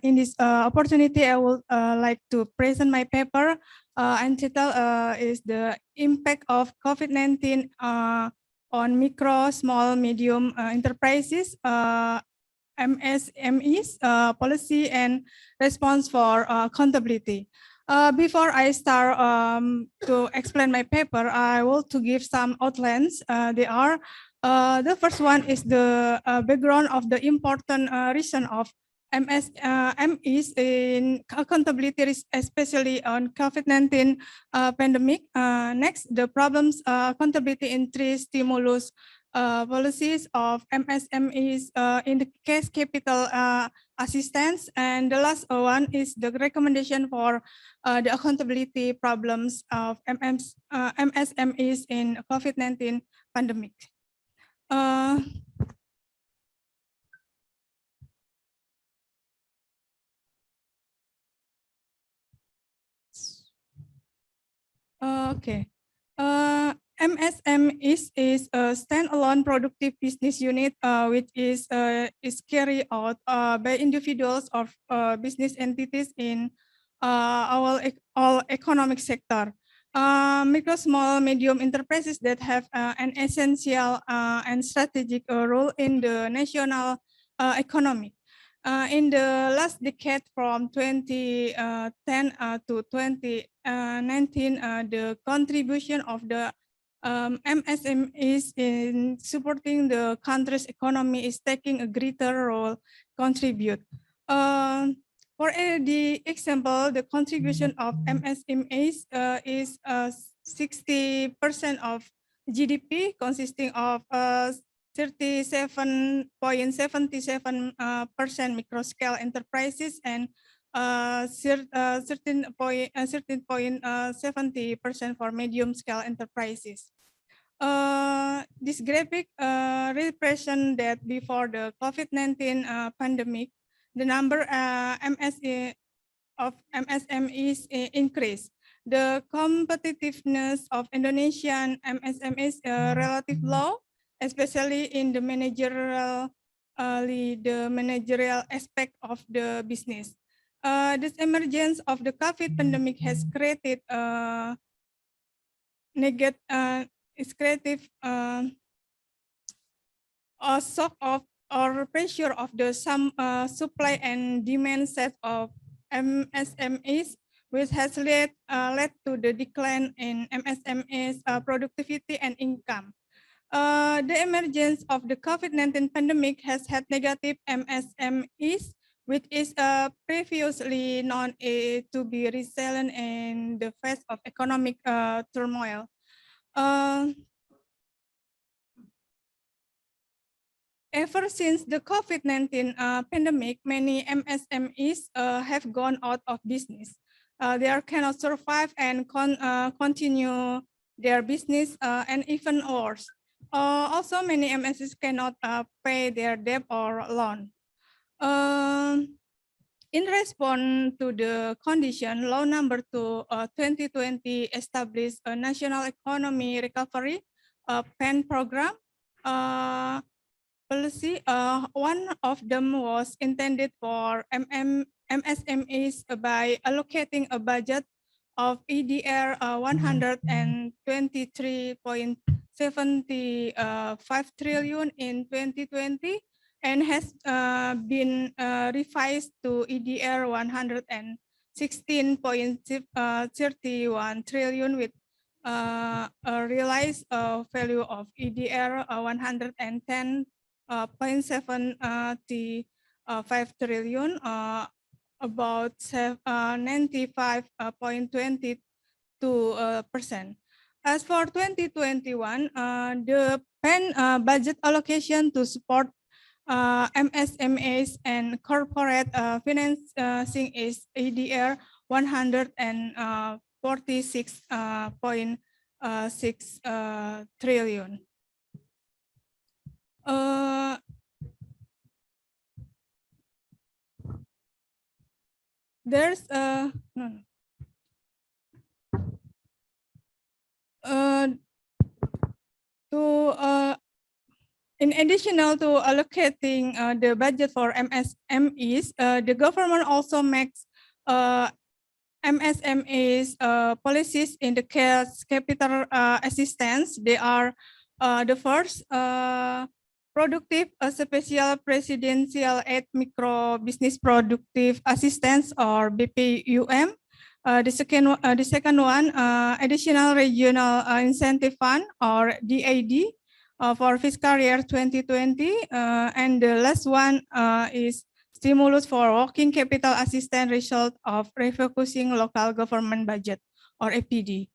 In this opportunity, I would like to present my paper entitled is the impact of COVID-19 on micro, small, medium enterprises, MSMEs, policy and response for accountability. Before I start to explain my paper, I want to give some outlines. The first one is the background of the important reason of MSMEs in accountability, especially on COVID-19 pandemic. Next, the problems accountability in three stimulus policies of MSMEs in the case capital assistance. And the last one is the recommendation for the accountability problems of MSMEs in COVID-19 pandemic. Okay. MSMEs is a standalone productive business unit which is carried out by individuals or business entities in all economic sector. Micro, small, medium enterprises that have an essential and strategic role in the national economy. In the last decade, from 2010 to 2019, the contribution of the MSMEs in supporting the country's economy is taking a greater role contribute. For the example, the contribution of MSMEs is 60% of GDP, consisting of 37.77% micro-scale enterprises and 13.70% for medium-scale enterprises. This graphic represents that before the COVID-19 pandemic, the number of MSMEs increased. The competitiveness of Indonesian MSMEs relative low, especially in the managerial aspect of the business. This emergence of the COVID pandemic has created a shock of or pressure of the supply and demand set of MSMEs, which has led to the decline in MSMEs productivity and income. The emergence of the COVID-19 pandemic has had negative MSMEs, which is previously known to be resilient in the face of economic turmoil. Ever since the COVID-19 pandemic, many MSMEs have gone out of business. They cannot survive and continue their business and even worse. Also, many MSMEs cannot pay their debt or loan. In response to the condition, Law Number 2, 2020 established a National Economy Recovery PEN program. Policy. One of them was intended for MSMEs by allocating a budget of EDR 123.75 trillion in 2020 and has been revised to EDR 116.31 trillion with a realized value of EDR 110.75 trillion, about 95.22%. As for 2021, the PEN budget allocation to support MSMEs and corporate financing is EDR 146.6 trillion. There's in addition to allocating the budget for MSMEs, the government also makes MSMEs policies in the capital assistance. They are the first productive special presidential aid micro business productive assistance or BPUM. The second one, additional regional incentive fund or DAD for fiscal year 2020, and the last one is stimulus for working capital assistance result of refocusing local government budget or APBD.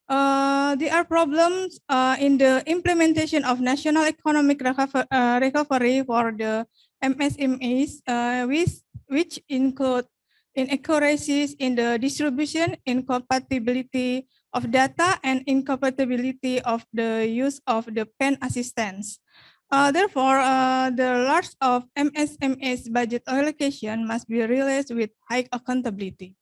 There are problems in the implementation of national economic recovery for the MSMEs, which include inaccuracies in the distribution, incompatibility of data, and incompatibility of the use of the PEN assistance. Therefore, the large of MSMEs budget allocation must be realized with high accountability.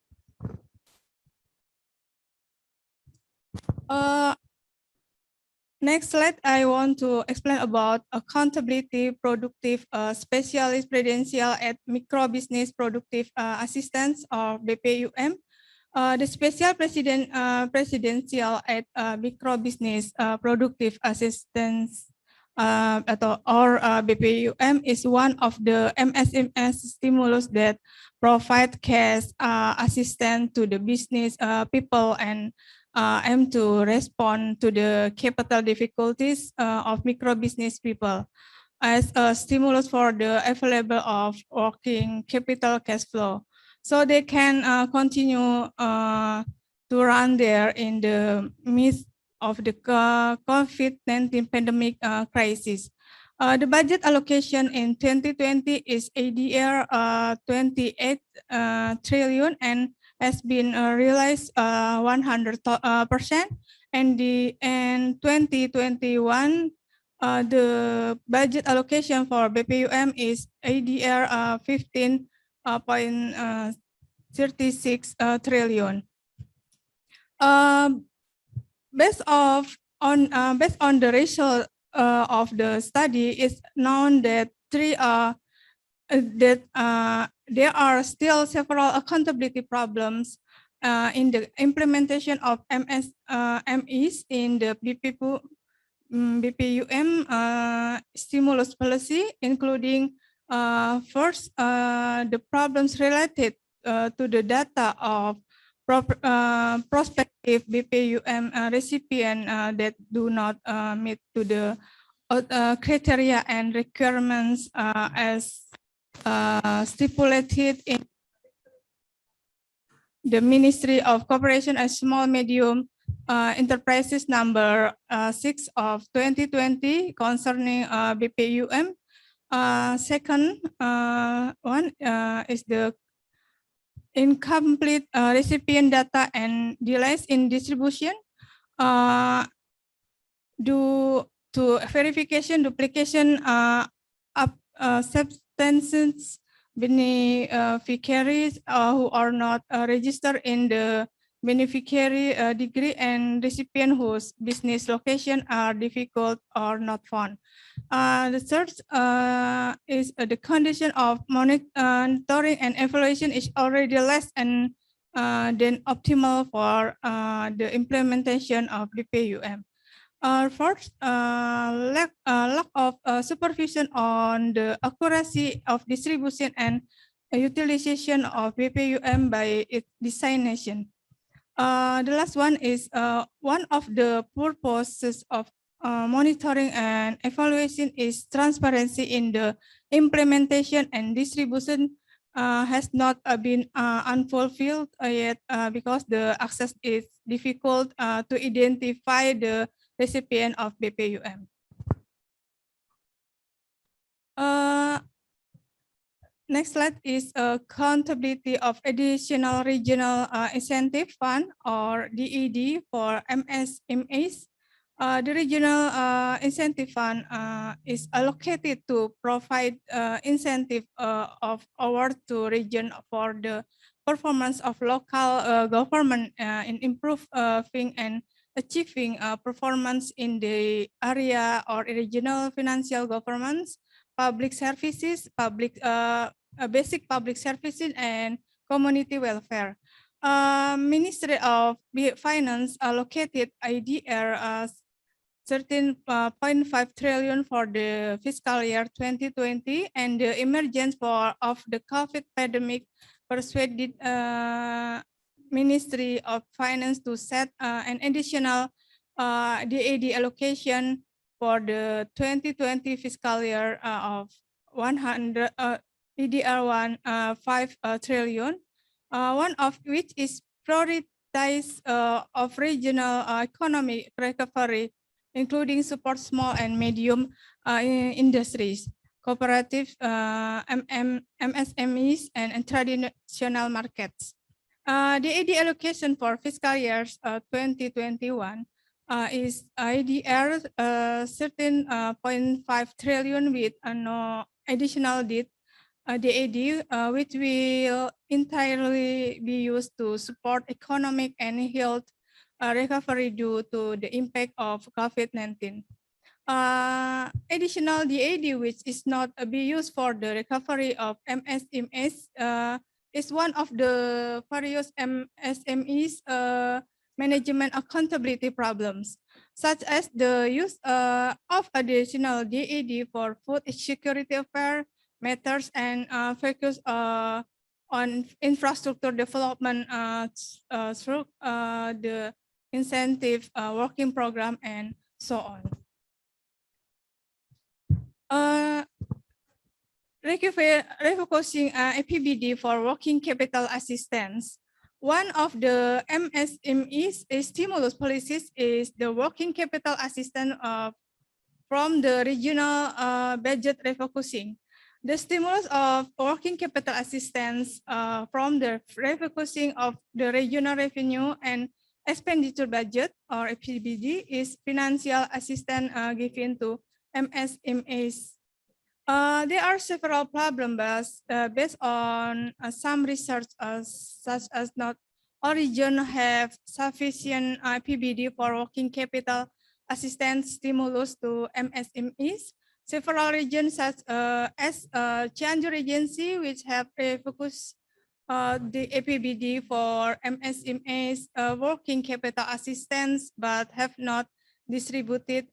Next slide, I want to explain about accountability productive specialist prudential at micro business productive assistance or BPUM. The special presidential at micro business productive assistance BPUM is one of the MSMS stimulus that provide cash assistance to the business people and aim to respond to the capital difficulties of micro business people as a stimulus for the available of working capital cash flow, so they can continue to run there in the midst of the COVID-19 pandemic crisis. The budget allocation in 2020 is ADR 28 trillion and has been realized 100%. And in 2021, the budget allocation for BPUM is ADR 15.36 trillion. Based on the result of the study, it's known that there are still several accountability problems in the implementation of MEs in the BPUM stimulus policy, including first, the problems related to the data of prospective BPUM recipient that do not meet to the criteria and requirements as stipulated in the Ministry of Cooperation and Small Medium Enterprises number 6 of 2020 concerning BPUM. Second one is the incomplete recipient data and delays in distribution due to verification, duplication, substances beneficiaries who are not registered in the beneficiary degree and recipient whose business location are difficult or not found. The third is the condition of monitoring and evaluation is already less than optimal for the implementation of BPUM. First, lack of supervision on the accuracy of distribution and utilization of BPUM by its destination. The last one is one of the purposes of monitoring and evaluation is transparency in the implementation and distribution has not been unfulfilled yet because the access is difficult to identify the recipient of BPUM. Next slide is accountability of additional regional incentive fund or DED for MSMEs. The regional incentive fund is allocated to provide incentive of award to region for the performance of local government in improving and achieving performance in the area or regional financial governments, public services, basic public services, and community welfare. Ministry of Finance allocated IDR 13.5 trillion for the fiscal year 2020, and the emergence of the COVID pandemic persuaded Ministry of Finance to set an additional DAD allocation for the 2020 fiscal year of 100 EDR 5 trillion, one of which is prioritize of regional economic recovery, including support small and medium industries, cooperatives, MSMEs, and traditional markets. The AD allocation for fiscal years 2021 is IDR 13.5 trillion with no additional DAD, which will entirely be used to support economic and health recovery due to the impact of COVID-19. Additional DAD, which is not be used for the recovery of MSMEs, is one of the various MSMEs management accountability problems. such as the use of additional DAD for food security affairs matters and focus on infrastructure development through the incentive working program and so on. Refocusing APBD for working capital assistance. One of the MSME's stimulus policies is the working capital assistance from the regional budget refocusing. The stimulus of working capital assistance from the refocusing of the regional revenue and expenditure budget or APBD is financial assistance given to MSMEs. There are several problems based on some research such as not all regions have sufficient PBD for working capital assistance stimulus to MSMEs. Several regions such as Cianjur Regency, which have focused the APBD for MSMEs working capital assistance, but have not distributed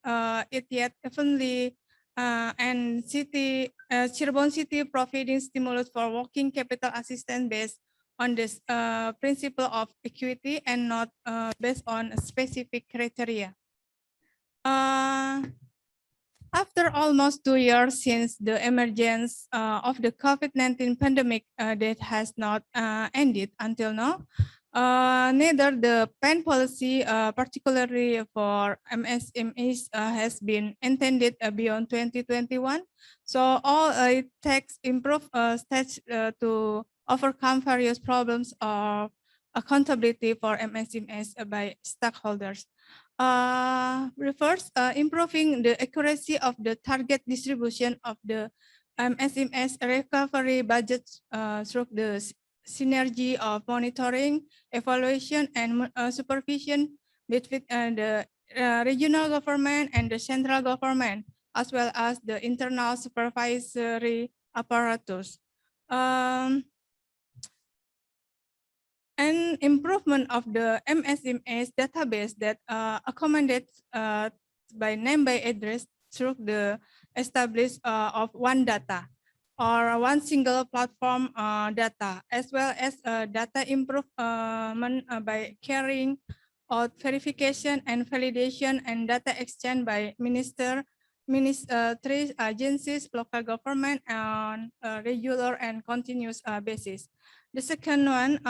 it yet evenly. And Cirebon City providing stimulus for working capital assistance based on this principle of equity and not based on a specific criteria. After almost 2 years since the emergence of the COVID-19 pandemic that has not ended until now, neither the PAN policy, particularly for MSMEs, has been intended beyond 2021. So all it takes improve steps to overcome various problems of accountability for MSMEs by stakeholders. Refers improving the accuracy of the target distribution of the MSMEs recovery budget through the synergy of monitoring, evaluation, and supervision between the regional government and the central government, as well as the internal supervisory apparatus. And improvement of the MSMEs database that accommodates by name by address through the establish of one data or one single platform data, as well as data improvement by carrying out verification and validation and data exchange by ministries, agencies, local government on a regular and continuous basis. The second one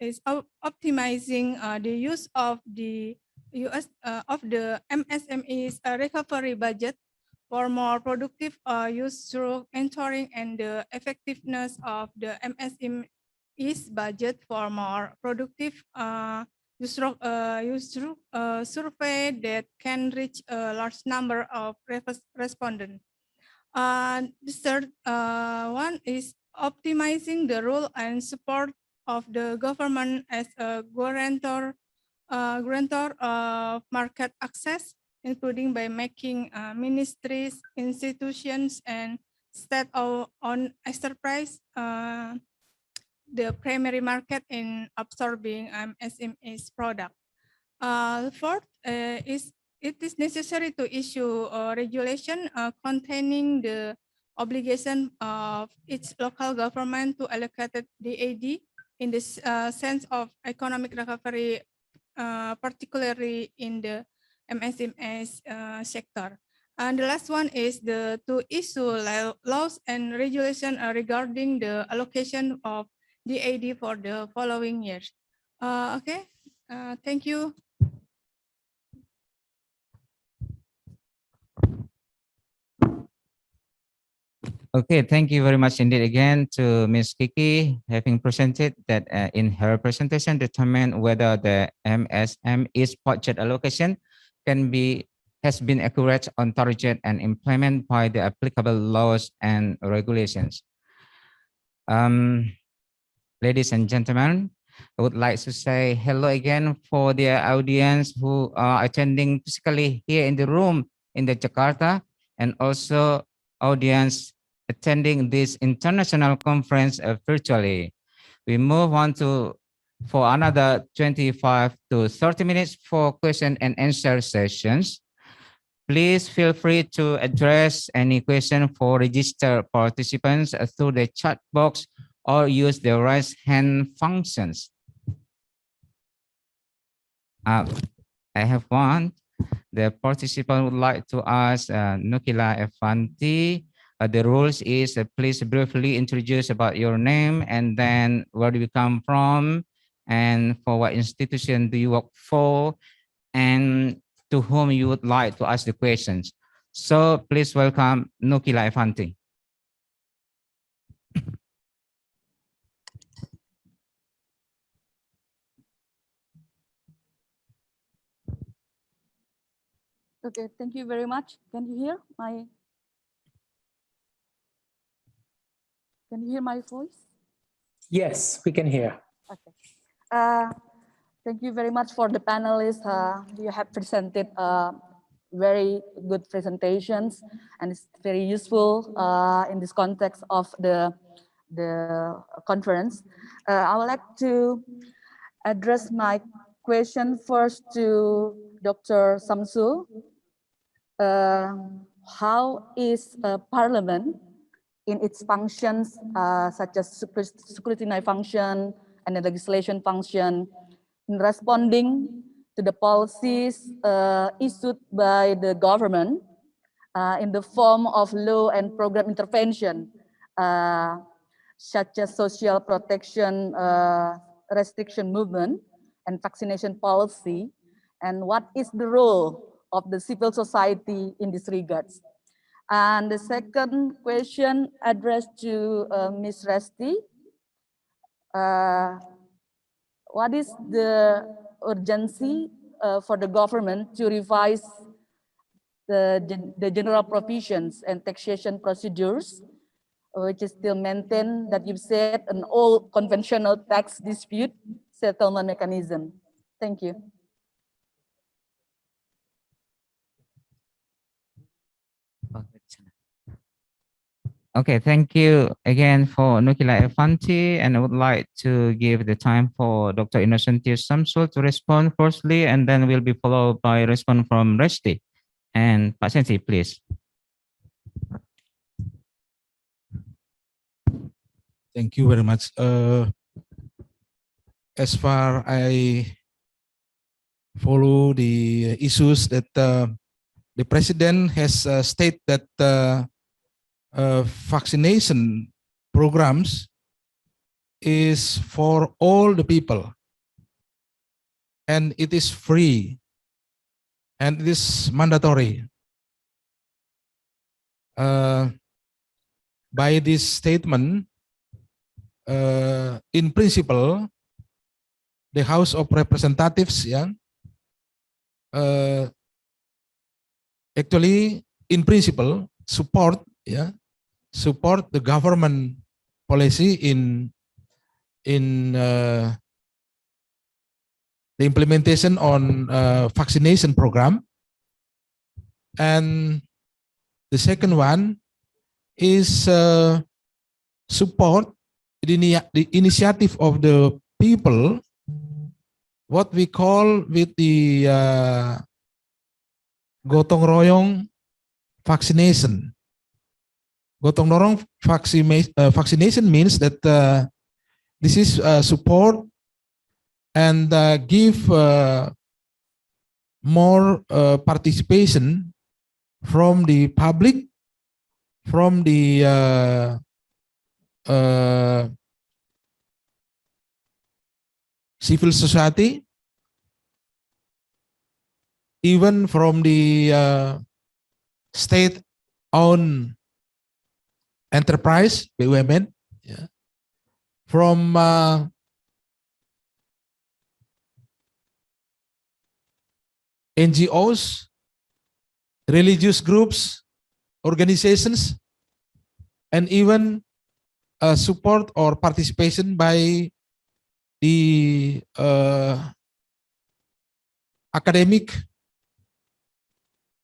is optimizing the use of the MSMEs recovery budget for more productive use through mentoring and the effectiveness of the MSMEs budget for more productive use through survey that can reach a large number of respondents. The third one is optimizing the role and support of the government as a guarantor of market access, including by making ministries, institutions, and state-owned enterprise the primary market in absorbing SMEs product. Fourth is it is necessary to issue a regulation containing the obligation of each local government to allocate the AD in the sense of economic recovery, particularly in the MSMEs sector. And the last one is to issue laws and regulation regarding the allocation of DAD for the following years. Okay, thank you. Okay, thank you very much indeed again to Ms. Kiki, having presented that in her presentation determine whether the MSME's budget allocation has been accurate on target and implemented by the applicable laws and regulations. Ladies and gentlemen, I would like to say hello again for the audience who are attending physically here in the room in the Jakarta, and also audience attending this international conference virtually. We move on to for another 25 to 30 minutes for question and answer sessions. Please feel free to address any question for registered participants through the chat box or use the raise hand functions. I have one. The participant would like to ask Nukila Efanti. The rules is please briefly introduce about your name and then where do you come from and for what institution do you work for and to whom you would like to ask the questions. So please welcome Nukila Efanti. Okay, thank you very much. Can you hear my voice? Yes, we can hear. Okay. Thank you very much for the panelists. You have presented very good presentations, and it's very useful in this context of the conference. I would like to address my question first to Dr. Samsul. How is Parliament in its functions, such as scrutiny function and the legislation function, in responding to the policies issued by the government in the form of law and program intervention, such as social protection restriction movement and vaccination policy, and what is the role of the civil society in this regards? And the second question addressed to Ms. Resti. What is the urgency for the government to revise the general provisions and taxation procedures, which is still maintained that you've said an old conventional tax dispute settlement mechanism? Thank you. Okay, thank you again for Nukila Efanti, and I would like to give the time for Dr. Inosentius Samsul to respond firstly, and then will be followed by a response from Resti. And Pak Sensi, please. Thank you very much. As far I follow the issues that the president has stated that vaccination programs is for all the people, and it is free, and it is mandatory. By this statement, in principle, the House of Representatives, actually, in principle, support the government policy in the implementation on vaccination program. And the second one is support the initiative of the people, what we call with the gotong royong vaccination. Gotong royong vaccination means that this is support and give more participation from the public, from the civil society, even from the state-owned enterprise, BUMN, from NGOs, religious groups, organizations, and even support or participation by the academic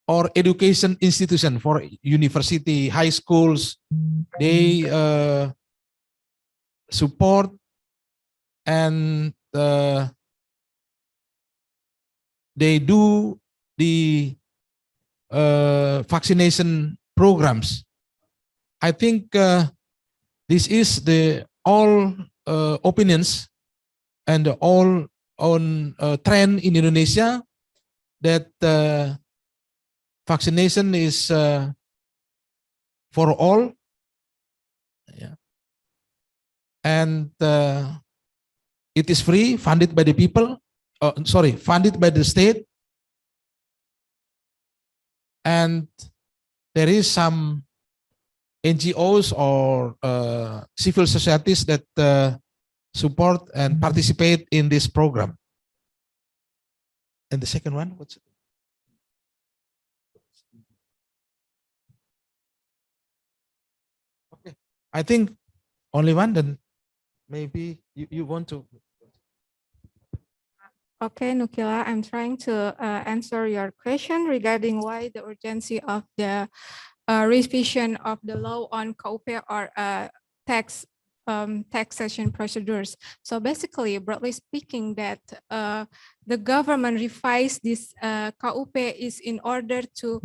or education institution for university, high schools. They support and they do the vaccination programs. I think this is the all opinions and all on trend in Indonesia that vaccination is for all, yeah. And it is free, funded by the people, funded by the state. And there is some NGOs or civil societies that support and participate in this program. And the second one, what's it? Okay, I think only one, then maybe you want to. Okay, Nukila, I'm trying to answer your question regarding why the urgency of the revision of the law on KUP or taxation procedures. So basically, broadly speaking, that the government revised this KUP is in order to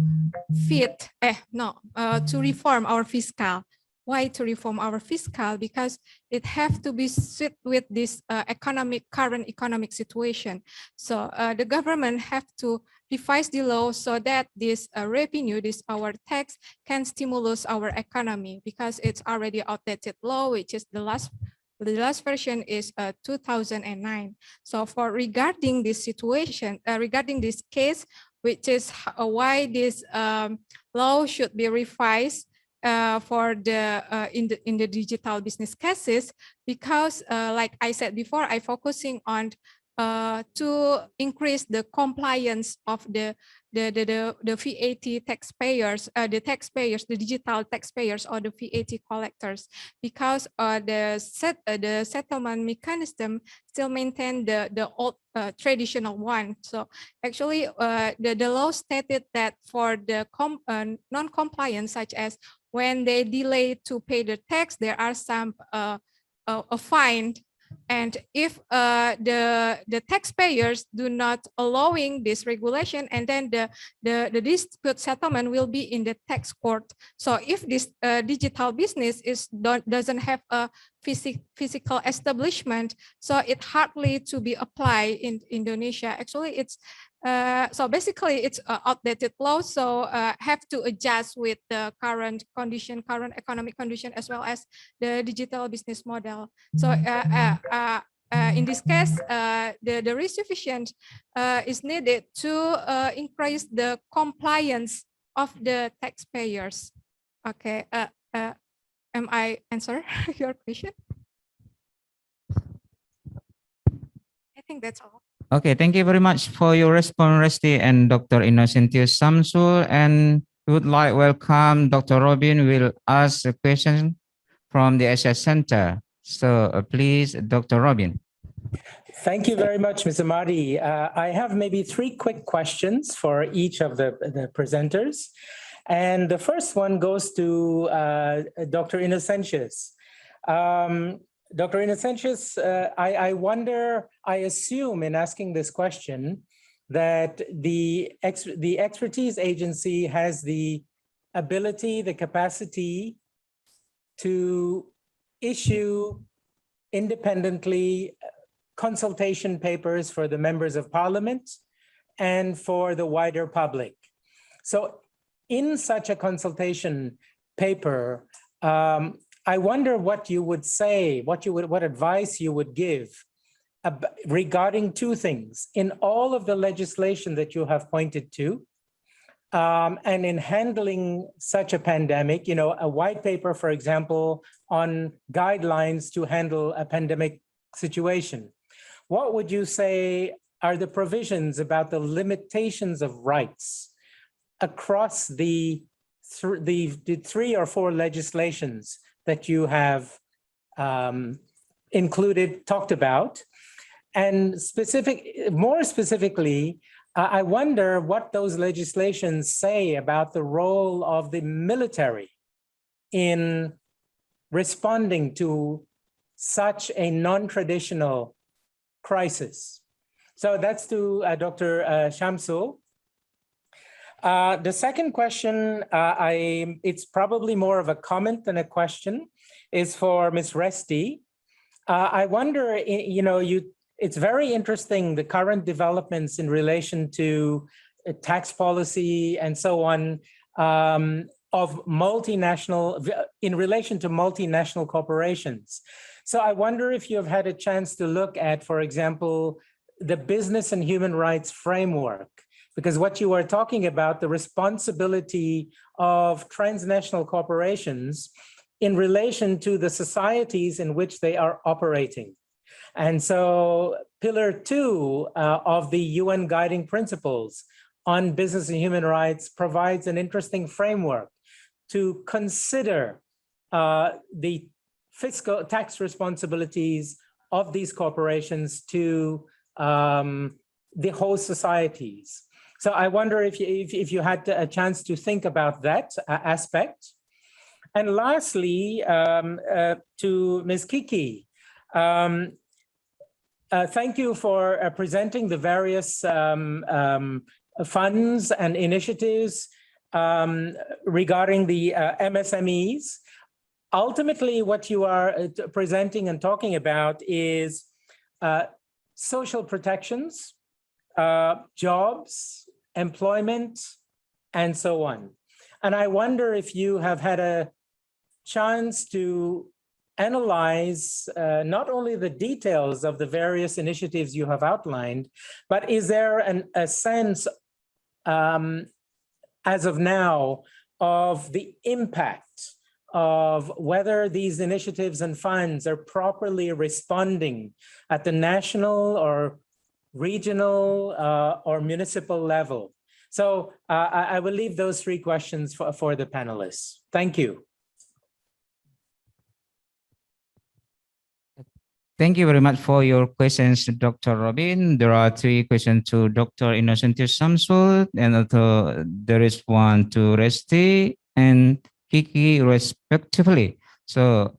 to reform our fiscal. Why to reform our fiscal? Because it have to be suited with this current economic situation. So the government have to revise the law so that this revenue, this our tax, can stimulate our economy, because it's already outdated law, which is the last version is 2009. So for regarding this situation, regarding this case, which is why this law should be revised for the in the digital business cases, because like I said before, I focusing on to increase the compliance of the VAT taxpayers, the digital taxpayers or the VAT collectors, because the settlement mechanism still maintain the old traditional one. So actually, the law stated that for the non-compliance, such as when they delay to pay the tax, there are some a fine. And if the taxpayers do not allowing this regulation, and then the dispute settlement will be in the tax court. So if this digital business doesn't have a physical establishment, so it hardly to be applied in Indonesia. Actually, it's so basically it's outdated law, so have to adjust with the current condition, current economic condition, as well as the digital business model. So in this case, the revision is needed to increase the compliance of the taxpayers. Okay, am I answer your question? I think that's all. Okay, thank you very much for your response, Resti and Dr. Inosentius. Samsul, and we would like welcome Dr. Robin will ask a question from the Asia Center. So please, Dr. Robin. Thank you very much, Mr. Mardi. I have maybe 3 quick questions for each of the presenters. And the first one goes to Dr. Inosentius. Dr. Inosentius, I wonder, I assume in asking this question that the expertise agency has the ability, the capacity to issue independently consultation papers for the members of parliament and for the wider public. So in such a consultation paper, I wonder what you would say, what advice you would give regarding 2 things. In all of the legislation that you have pointed to, and in handling such a pandemic, you know, a white paper, for example, on guidelines to handle a pandemic situation. What would you say are the provisions about the limitations of rights across the 3 or 4 legislations that you have talked about? And more specifically, I wonder what those legislations say about the role of the military in responding to such a non-traditional crisis. So that's to Dr. Samsul. The second question, it's probably more of a comment than a question, is for Ms. Resti. I wonder, it's very interesting, the current developments in relation to tax policy and so on, of multinational, in relation to multinational corporations. So I wonder if you have had a chance to look at, for example, the business and human rights framework, because what you are talking about, the responsibility of transnational corporations in relation to the societies in which they are operating. And so Pillar 2 of the UN Guiding Principles on Business and Human Rights provides an interesting framework to consider the fiscal tax responsibilities of these corporations to the host societies. So I wonder if you had a chance to think about that aspect. And lastly, to Ms. Kiki, thank you for presenting the various funds and initiatives regarding the MSMEs. Ultimately, what you are presenting and talking about is social protections, jobs, employment, and so on. And I wonder if you have had a chance to analyze not only the details of the various initiatives you have outlined, but is there a sense as of now of the impact of whether these initiatives and funds are properly responding at the national or regional or municipal level? So I will leave those three questions for the panelists. Thank you. Thank you very much for your questions, Dr. Robin. There are three questions to Dr. Inosentius Samsul, and also there is one to Resti and Kiki, respectively. So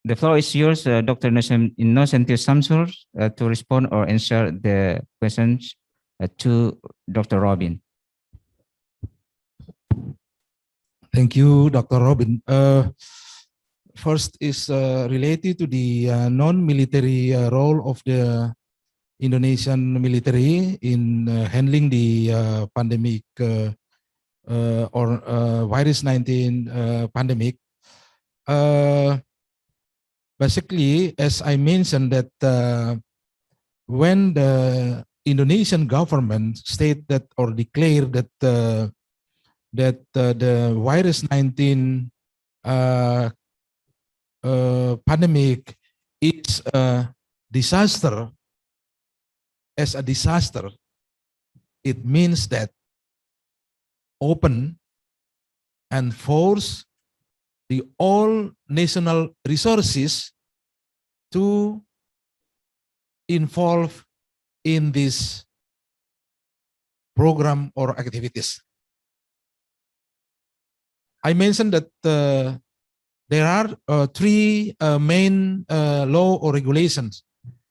the floor is yours, Dr. Inosentius Samsul, to respond or answer the questions to Dr. Robin. Thank you, Dr. Robin. First is related to the non-military role of the Indonesian military in handling the pandemic or virus 19 pandemic. Basically, as I mentioned that when the Indonesian government state that or declared that the virus 19 pandemic is a disaster, as a disaster, it means that open and force the all national resources to involve in this program or activities. I mentioned that there are three main law or regulations: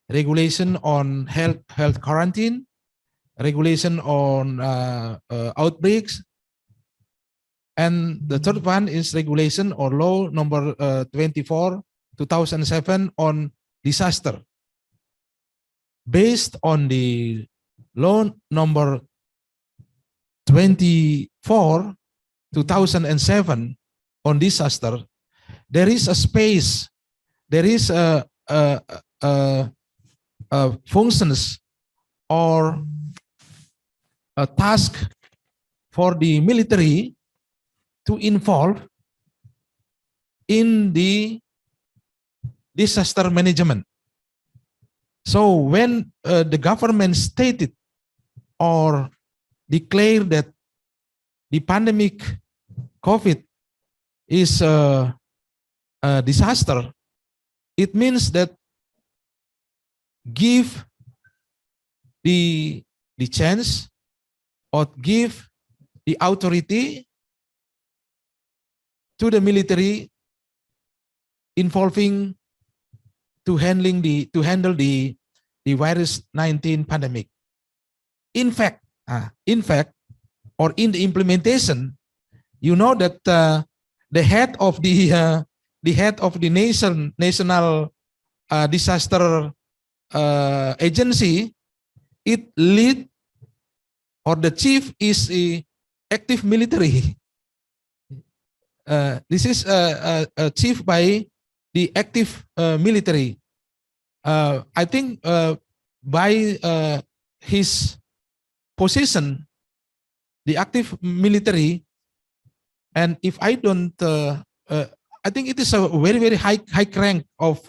regulation on health quarantine, regulation on outbreaks, and the third one is regulation or law number 24/2007 on disaster. Based on the law number 24/2007 on disaster, there is a space, there is a functions or a task for the military to involve in the disaster management. So when the government stated or declared that the pandemic COVID is a disaster, it means that give the chance or give the authority to the military involving to handle the the virus 19 pandemic. In fact, or in the implementation, you know that the head of the national disaster agency, it lead, or the chief is a active military. This is chief by the active military. I think by his position, the active military, and if I don't, I think it is a very, very high rank of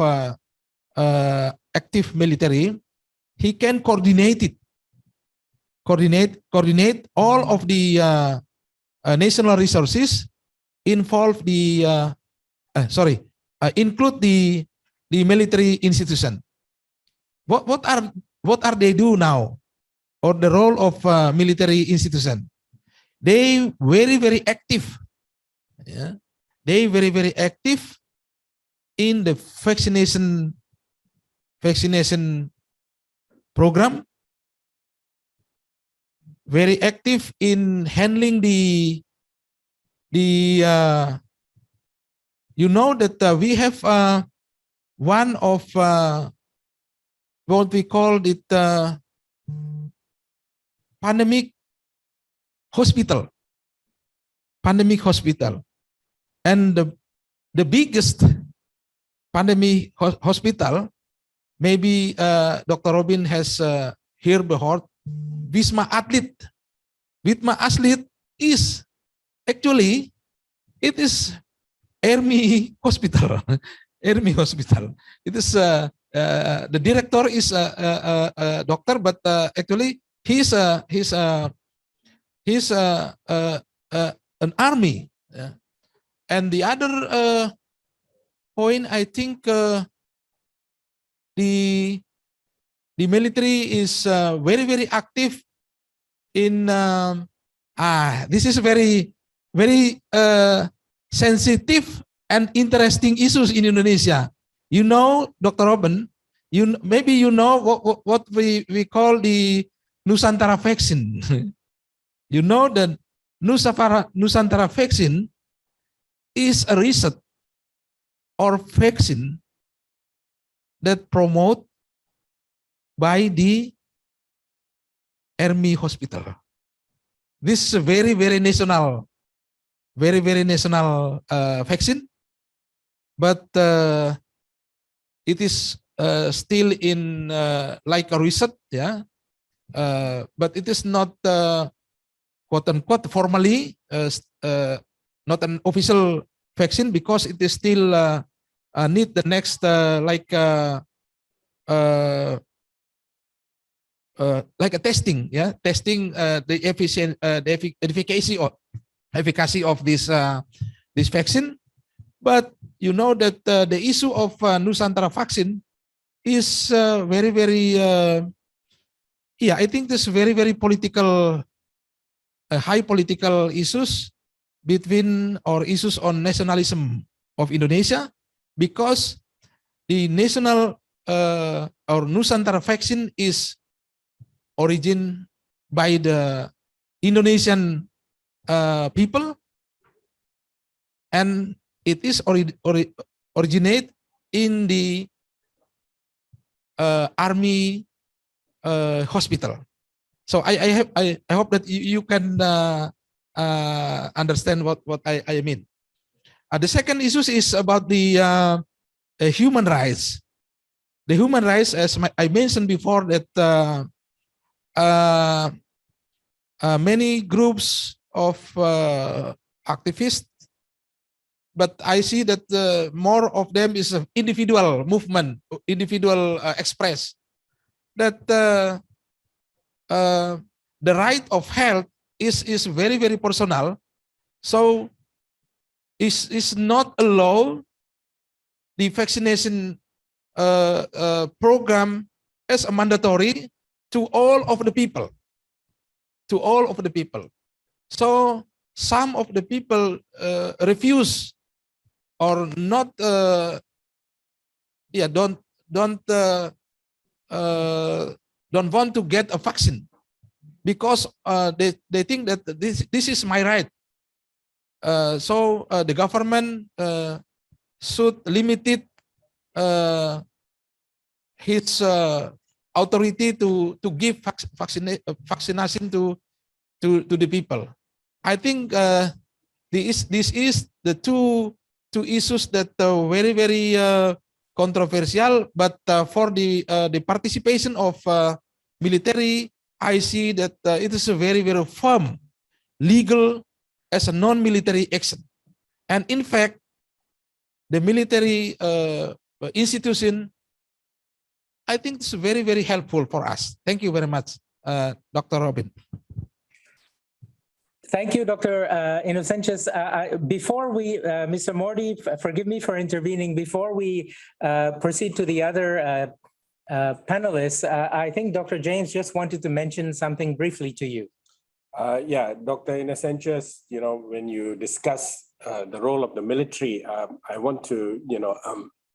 active military. He can coordinate all of the national resources, involve the include the military institution. What are they do now, or the role of military institution? They very, very active. Yeah, they very, very active in the vaccination program. Very active in handling the you know that we have one of what we call it pandemic hospital, and the biggest pandemic hospital, maybe Dr. Robin has heard before, Wisma Atlet. Wisma Atlet is actually, it is Army hospital. Army hospital. It is the director is a doctor, but actually he's an army. Yeah. And the other point, I think the military is very, very active in this is very, very sensitive and interesting issues in Indonesia. You know, Dr. Robin, maybe you know what we call the Nusantara vaccine. You know that Nusantara vaccine is a research or vaccine that promote by the Army hospital. This is a very, very national, vaccine, but it is still in like a research, yeah. But it is not quote unquote formally not an official vaccine, because it is still need the next like a testing, yeah, testing the efficacy of this vaccine. But you know that the issue of Nusantara vaccine is very, very yeah, I think this very, very political, high political issues between, or issues on nationalism of Indonesia, because the national or Nusantara vaccine is origin by the Indonesian people, and it is originate in the army hospital. So I hope that you can understand what I mean. The second issue is about the human rights. The human rights, as I mentioned before, that many groups of activists, but I see that more of them is an individual movement, individual express that the right of health is very, very personal. So is not allow the vaccination program as a mandatory to all of the people, So some of the people refuse or not, don't don't want to get a vaccine because they think that this is my right. So the government should limit it, his authority to give vaccination to the people. I think this is the two issues that very controversial. But for the participation of military, I see that it is a very firm, legal as a non-military action, and in fact, the military institution, I think it's very helpful for us. Thank you very much, Dr. Robin. Thank you, Dr. Inosentius. Before we, Mr. Mardi, forgive me for intervening. Before we proceed to the other panelists, I think Dr. James just wanted to mention something briefly to you. Yeah, Dr. Inosentius, when you discuss the role of the military, I want to,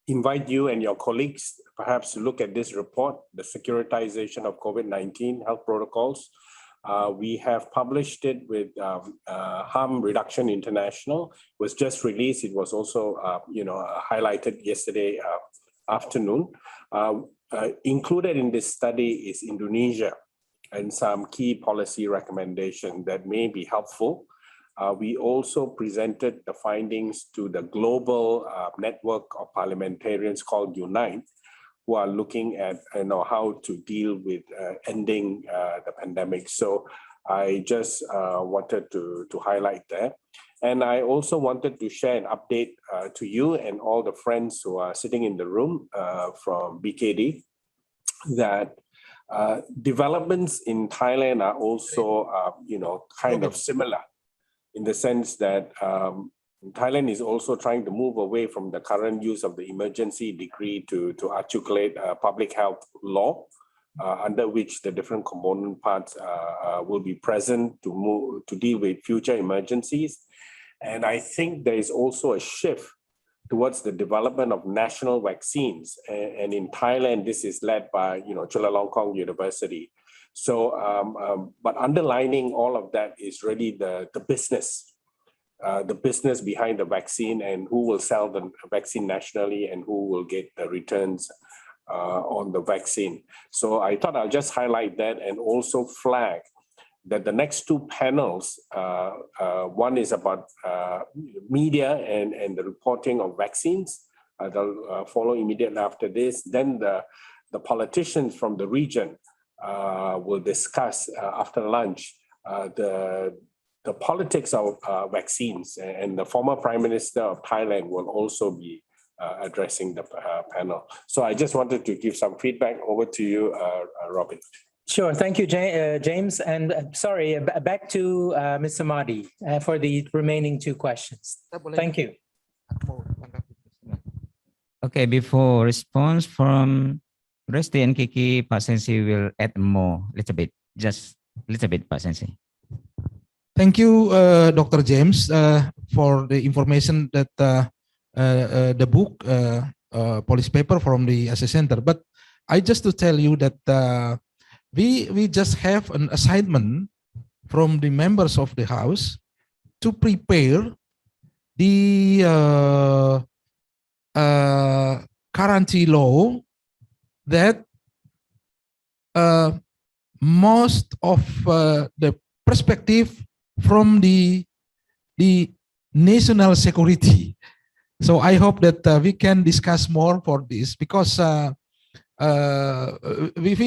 invite you and your colleagues perhaps to look at this report, the securitization of COVID-19 health protocols. We have published it with Harm Reduction International. It was just released. It was also, highlighted yesterday afternoon. Included in this study is Indonesia and some key policy recommendations that may be helpful. We also presented the findings to the global network of parliamentarians called Unite, who are looking at how to deal with ending the pandemic. So I just wanted to highlight that. And I also wanted to share an update to you and all the friends who are sitting in the room from BKD that developments in Thailand are also, kind of similar in the sense that Thailand is also trying to move away from the current use of the emergency decree to articulate a public health law under which the different component parts will be present to deal with future emergencies. And I think there is also a shift towards the development of national vaccines. And in Thailand, this is led by, Chulalongkorn University. So, but underlining all of that is really the business behind the vaccine and who will sell the vaccine nationally and who will get the returns on the vaccine. So I thought I'll just highlight that and also flag that the next two panels, one is about media and the reporting of vaccines. They'll follow immediately after this. Then the politicians from the region will discuss after lunch the politics of vaccines, and the former Prime Minister of Thailand will also be addressing the panel. So I just wanted to give some feedback. Over to you, Robin. Sure, thank you, James. And sorry, back to Mr. Mardi for the remaining two questions. Thank you. Okay, before response from Resti and Kiki, Pak Sensi will add more, just a little bit, Pak Sensi. Thank you, Dr. James, for the information that the book, policy paper from the Asia Center. But I just to tell you that we just have an assignment from the members of the House to prepare the quarantine law that most of the perspective from the national security. So I hope that we can discuss more for this, because we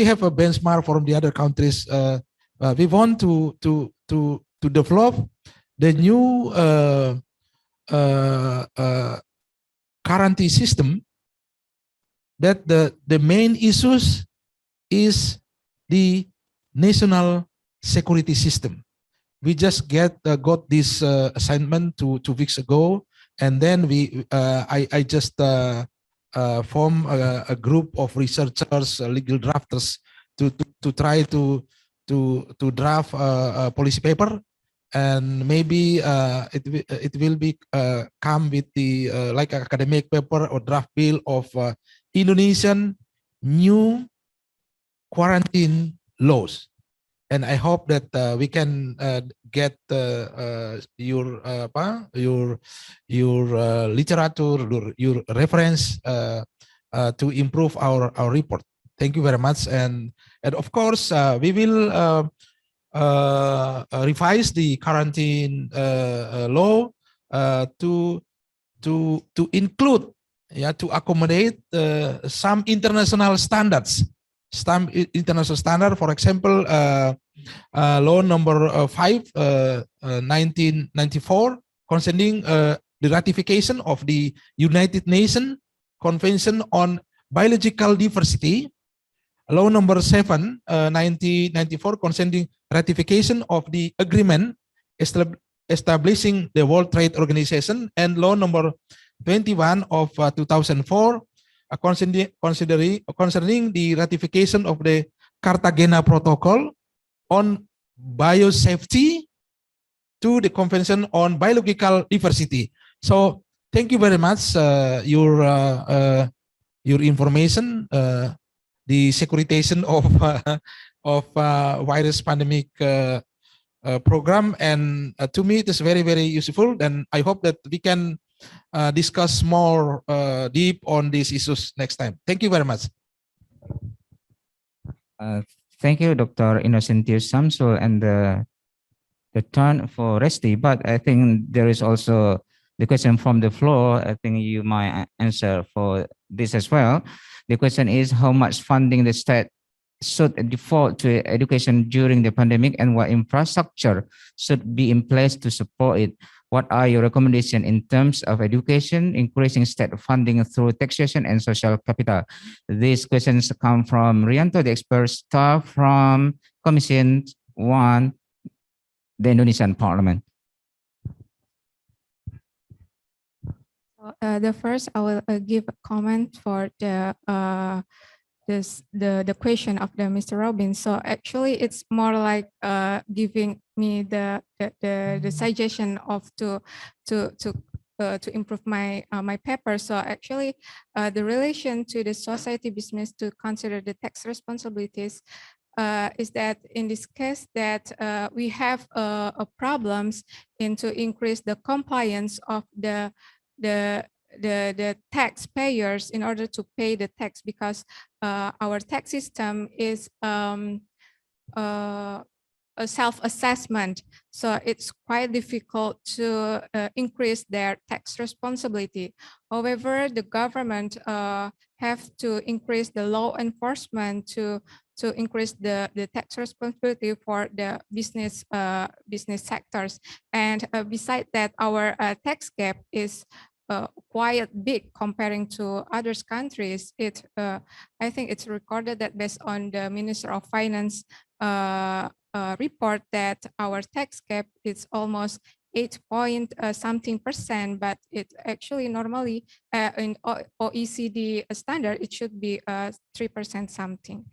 have a benchmark from the other countries. We want to develop the new quarantine system, that the main issues is the national security system. We just got this assignment 2 weeks ago, and then I just form a group of researchers, legal drafters, to try to draft a policy paper, and maybe it will be come with the like academic paper or draft bill of Indonesian new quarantine laws. And I hope that we can get your literature, your reference to improve our report. Thank you very much. And of course, we will revise the quarantine law to include, to accommodate some international standards. Some international standard, for example, law number 5, 1994, concerning the ratification of the United Nations Convention on Biological Diversity. Law number 7, 1994, concerning ratification of the agreement establishing the World Trade Organization, and law number 21 of 2004, concerning the ratification of the Cartagena Protocol on biosafety to the Convention on Biological Diversity. So thank you very much your information, the securitization of virus pandemic program, and to me it is very, very useful, and I hope that we can discuss more deep on these issues next time. Thank you very much. Thank you, Dr. Inosentius Samsul, and the turn for Resti. But I think there is also the question from the floor. I think you might answer for this as well. The question is, how much funding the state should default to education during the pandemic, and what infrastructure should be in place to support it? What are your recommendations in terms of education, increasing state funding through taxation and social capital? These questions come from Rianto, the expert staff from Commission 1, the Indonesian Parliament. The first, I will give a comment for the question of the Mr. Robin. So actually, it's more like giving me the suggestion of to improve my my paper. So actually, the relation to the society business to consider the tax responsibilities is that in this case that we have problems in to increase the compliance of the taxpayers in order to pay the tax, because our tax system is a self-assessment, so it's quite difficult to increase their tax responsibility. However, the government have to increase the law enforcement to increase the tax responsibility for the business sectors. And besides that, our tax gap is quite big comparing to other countries. I think it's recorded that based on the Minister of Finance report that our tax gap is almost 8.something%, but it actually normally in OECD standard it should be 3% something.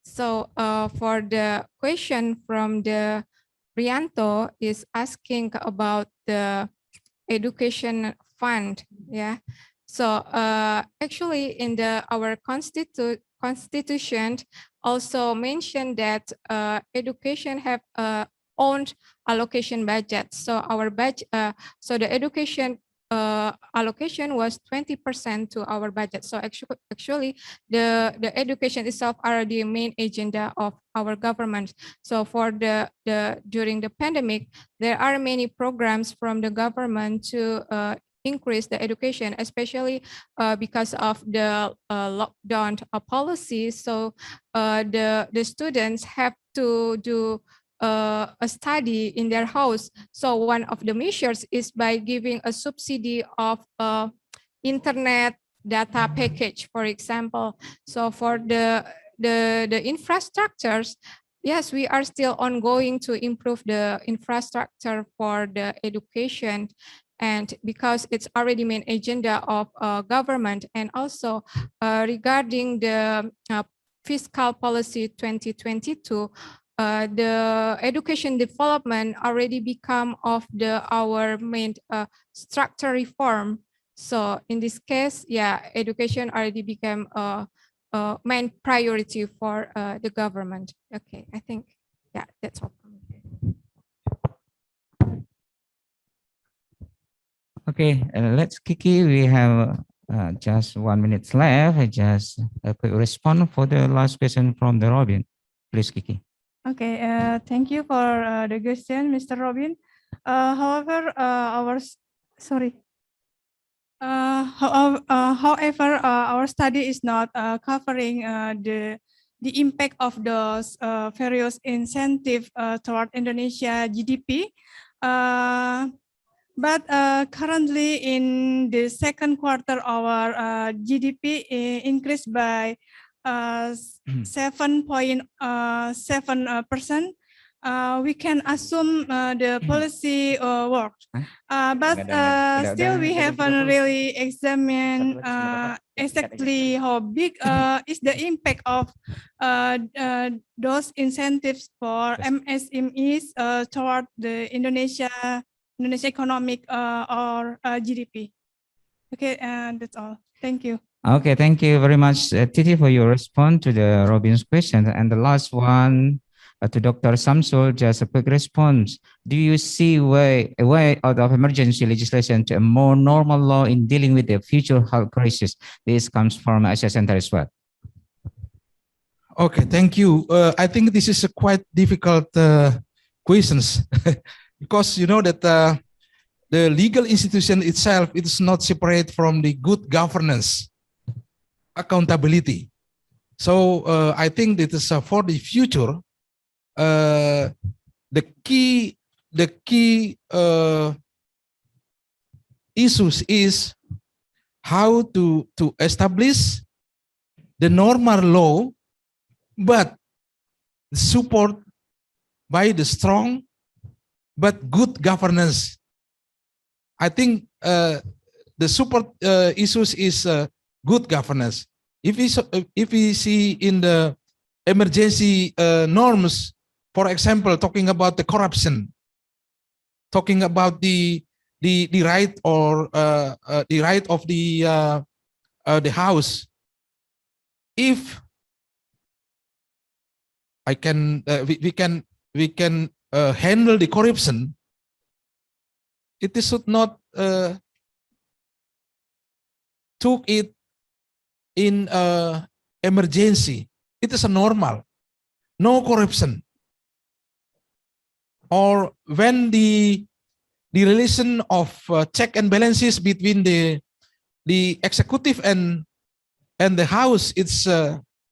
So for the question from the Rianto is asking about the education fund, yeah. So actually in our constitution also mentioned that education have own allocation budget. So our budget, so the education allocation was 20% to our budget. So actually the education itself are the main agenda of our government. So for during the pandemic, there are many programs from the government to increase the education, especially because of the lockdown policy. So the students have to do a study in their house. So one of the measures is by giving a subsidy of internet data package, for example. So for the infrastructures, yes, we are still ongoing to improve the infrastructure for the education, and because it's already main agenda of government. And also regarding the fiscal policy 2022, the education development already become of our main structure reform. So in this case, yeah, education already became main priority for the government. Okay, I think, yeah, that's all. Okay, let's Kiki. We have just 1 minute left. Just a quick response for the last question from the Robin. Please, Kiki. Okay, thank you for the question, Mr. Robin. However, our study is not covering the impact of those various incentives toward Indonesia GDP. But currently in the second quarter, our GDP increased by 7.7%. We can assume the policy worked. But still we haven't really examined exactly how big is the impact of those incentives for MSMEs toward the Indonesia economic or GDP. Okay, and that's all. Thank you. Okay, thank you very much, Titi, for your response to the Robin's question. And the last one to Dr. Samsul, just a quick response. Do you see a way out of emergency legislation to a more normal law in dealing with the future health crisis? This comes from Asia Center as well. Okay, thank you. I think this is a quite difficult questions because you know that the legal institution itself, it is not separate from the good governance, accountability. So I think that is for the future. The key issues is how to establish the normal law, but support by the strong but good governance. I think the support issues is good governance. If we see in the emergency norms, for example, talking about the corruption, talking about the right or the right of the house, if we can handle the corruption, it should not took it in emergency. It is a normal, no corruption. Or when the relation of check and balances between the executive and the house, it's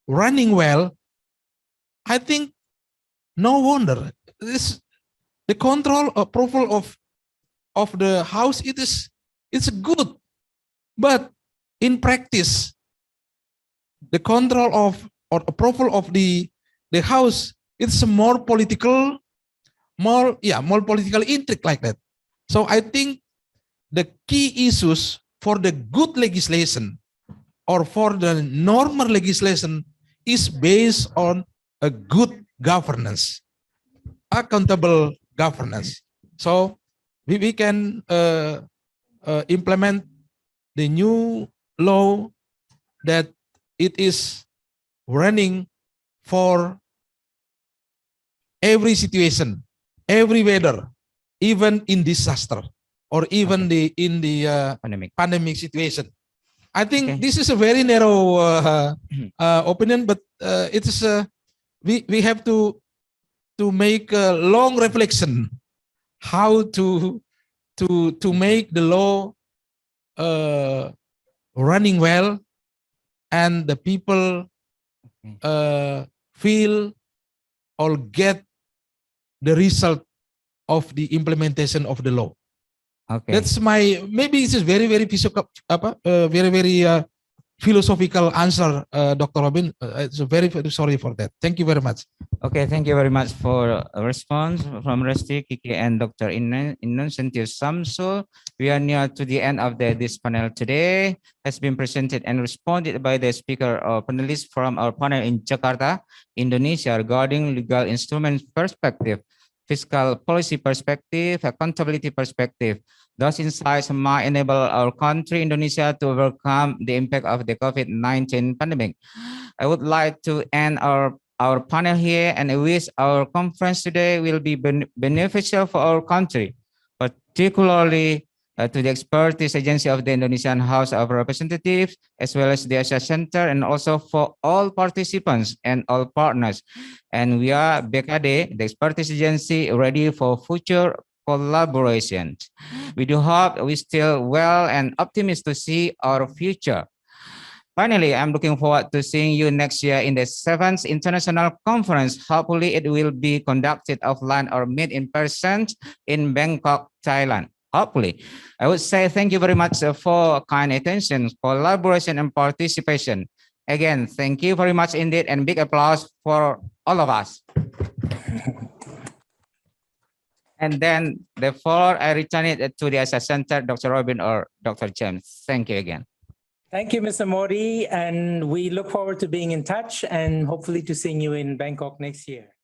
running well. I think no wonder this the control approval of the house, it's good, but in practice the control of or approval of the house, it's more political, more political intrigue like that. So I think the key issues for the good legislation or for the normal legislation is based on a good governance, accountable governance. So we can implement the new law that it is running for every situation, every weather, even in disaster or even in the pandemic situation. I think this is a very narrow opinion, but it is we have to make a long reflection how to make the law running well and the people feel or get the result of the implementation of the law. Okay. That's my, maybe it's a very philosophical answer, Dr. Robin. So very sorry for that. Thank you very much. Okay, thank you very much for a response from Resti, Kiki, and Dr. Inosentius. Samsul. We are near to the end of this panel today. Has been presented and responded by the speaker or panelists from our panel in Jakarta, Indonesia, regarding legal instruments perspective fiscal policy perspective, accountability perspective. Those insights might enable our country, Indonesia, to overcome the impact of the COVID-19 pandemic. I would like to end our panel here, and I wish our conference today will be beneficial for our country, particularly to the expertise agency of the Indonesian House of Representatives, as well as the Asia Center, and also for all participants and all partners. And we are BKD, the expertise agency, ready for future collaboration. We do hope we still well and optimistic to see our future. Finally, I'm looking forward to seeing you next year in the 7th International Conference. Hopefully it will be conducted offline or meet in person in Bangkok, Thailand. Hopefully. I would say thank you very much for kind attention, collaboration, and participation. Again, thank you very much indeed, and big applause for all of us. And then the floor, I return it to the Asia Center, Dr. Robin or Dr. James. Thank you again. Thank you, Mr. Modi, and we look forward to being in touch and hopefully to seeing you in Bangkok next year.